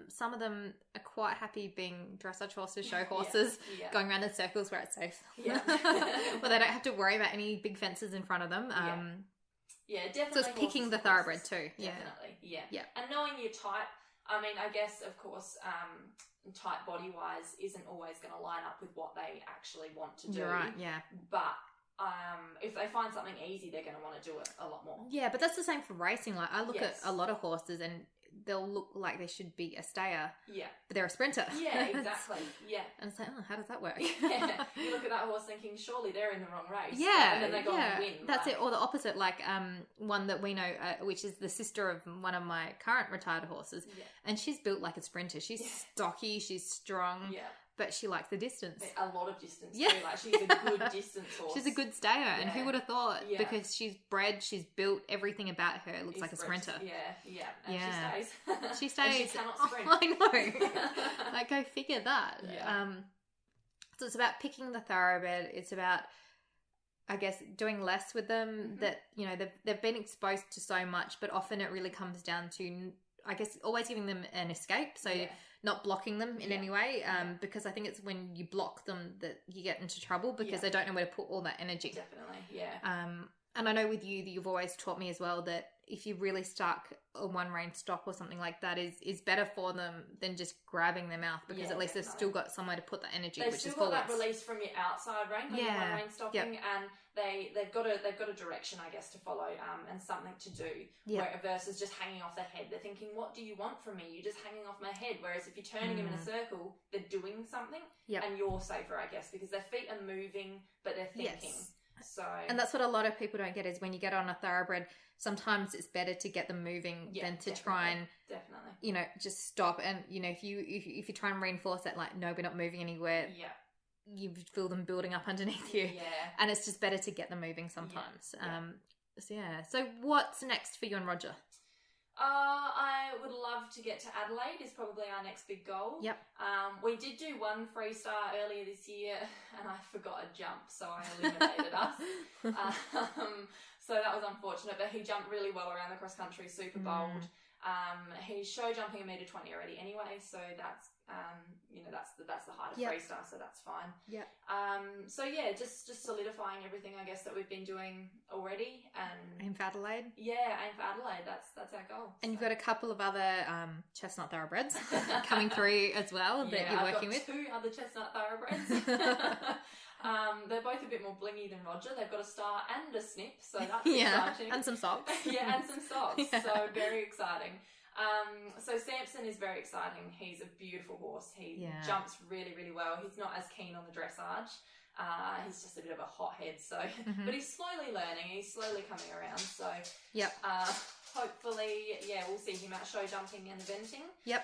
Some of them are quite happy being dressage horses, show horses, going around in circles where it's safe. Yeah. Where they don't have to worry about any big fences in front of them. Yeah, definitely. So it's picking the thoroughbred too. Definitely, yeah. Yeah. And knowing your type, I mean, I guess, of course, type body-wise isn't always going to line up with what they actually want to do. You're right, yeah. But if they find something easy, they're going to want to do it a lot more. Yeah, but that's the same for racing. Like, I look at a lot of horses and they'll look like they should be a stayer. Yeah. But they're a sprinter. Yeah, exactly. Yeah. And it's like, oh, how does that work? Yeah. You look at that horse thinking, surely they're in the wrong race. Yeah. And then they go and win. That's it. Or the opposite, like one that we know, which is the sister of one of my current retired horses. Yeah. And she's built like a sprinter. She's stocky, she's strong. Yeah. But she likes the distance. A lot of distance too. Like, she's a good distance horse. She's a good stayer. And who would have thought? Yeah. Because she's bred, she's built, everything about her looks like a sprinter. Yeah. And she stays. She stays. And she cannot sprint. I know. Like, go figure that. Yeah. So it's about picking the thoroughbred. It's about, I guess, doing less with them. That, you know, they've been exposed to so much, but often it really comes down to, I guess, always giving them an escape. So not blocking them in any way, because I think it's when you block them that you get into trouble because they don't know where to put all that energy. Definitely, yeah. And I know with you that you've always taught me as well that if you really stuck a one rein stop or something like that is better for them than just grabbing their mouth, because at least they've still got somewhere to put that energy, which is forwards. They've still got that release from your outside rein, when you're one rein stopping, and they've got a direction, I guess, to follow, and something to do. Where versus just hanging off their head, they're thinking, "What do you want from me? You're just hanging off my head." Whereas if you're turning them in a circle, they're doing something, and you're safer, I guess, because their feet are moving, but they're thinking. So, and that's what a lot of people don't get is when you get on a thoroughbred, sometimes it's better to get them moving than to try and you know, just stop. And you know, if you try and reinforce that, like, no, we're not moving anywhere, you feel them building up underneath you, and it's just better to get them moving sometimes. So what's next for you and Roger? I would love to get to Adelaide is probably our next big goal. We did do one freestyle earlier this year and I forgot a jump, so I eliminated us. So that was unfortunate, but he jumped really well around the cross country, super bold. He's show jumping 1.20 meter already anyway, so that's you know, that's the height of freestyle, so that's fine. So yeah, just solidifying everything, I guess, that we've been doing already, and aim for Adelaide. Aim for Adelaide. That's our goal. And you've got a couple of other chestnut thoroughbreds coming through as well that you're working with. I've got 2 other chestnut thoroughbreds. They're both a bit more blingy than Roger. They've got a star and a snip, so that's exciting. And some socks. And some socks. So very exciting. So Samson is very exciting. He's a beautiful horse. He jumps really, really well. He's not as keen on the dressage. He's just a bit of a hothead. So, but he's slowly learning. He's slowly coming around. So, hopefully, we'll see him out show jumping and eventing. And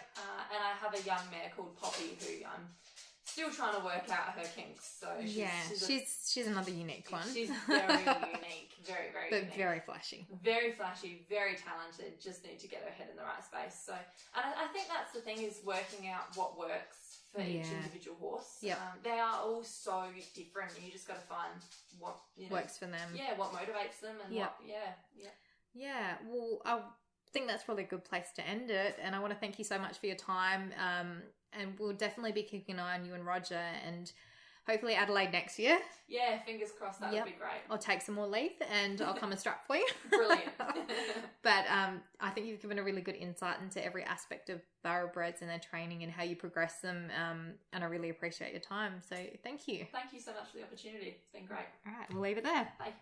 I have a young mare called Poppy who I'm still trying to work out her kinks. So she's another unique one. She's very unique, very, very unique. But very flashy. Very flashy, very talented. Just need to get her head in the right space. So, and I think that's the thing, is working out what works for each individual horse. They are all so different. You just got to find what works for them. What motivates them, and what. Well, I think that's probably a good place to end it. And I want to thank you so much for your time. And we'll definitely be keeping an eye on you and Roger, and hopefully Adelaide next year. Yeah, fingers crossed. That would be great. I'll take some more leave and I'll come and strap for you. Brilliant. But I think you've given a really good insight into every aspect of thoroughbreds and their training and how you progress them, and I really appreciate your time. So thank you. Thank you so much for the opportunity. It's been great. All right, we'll leave it there. Bye.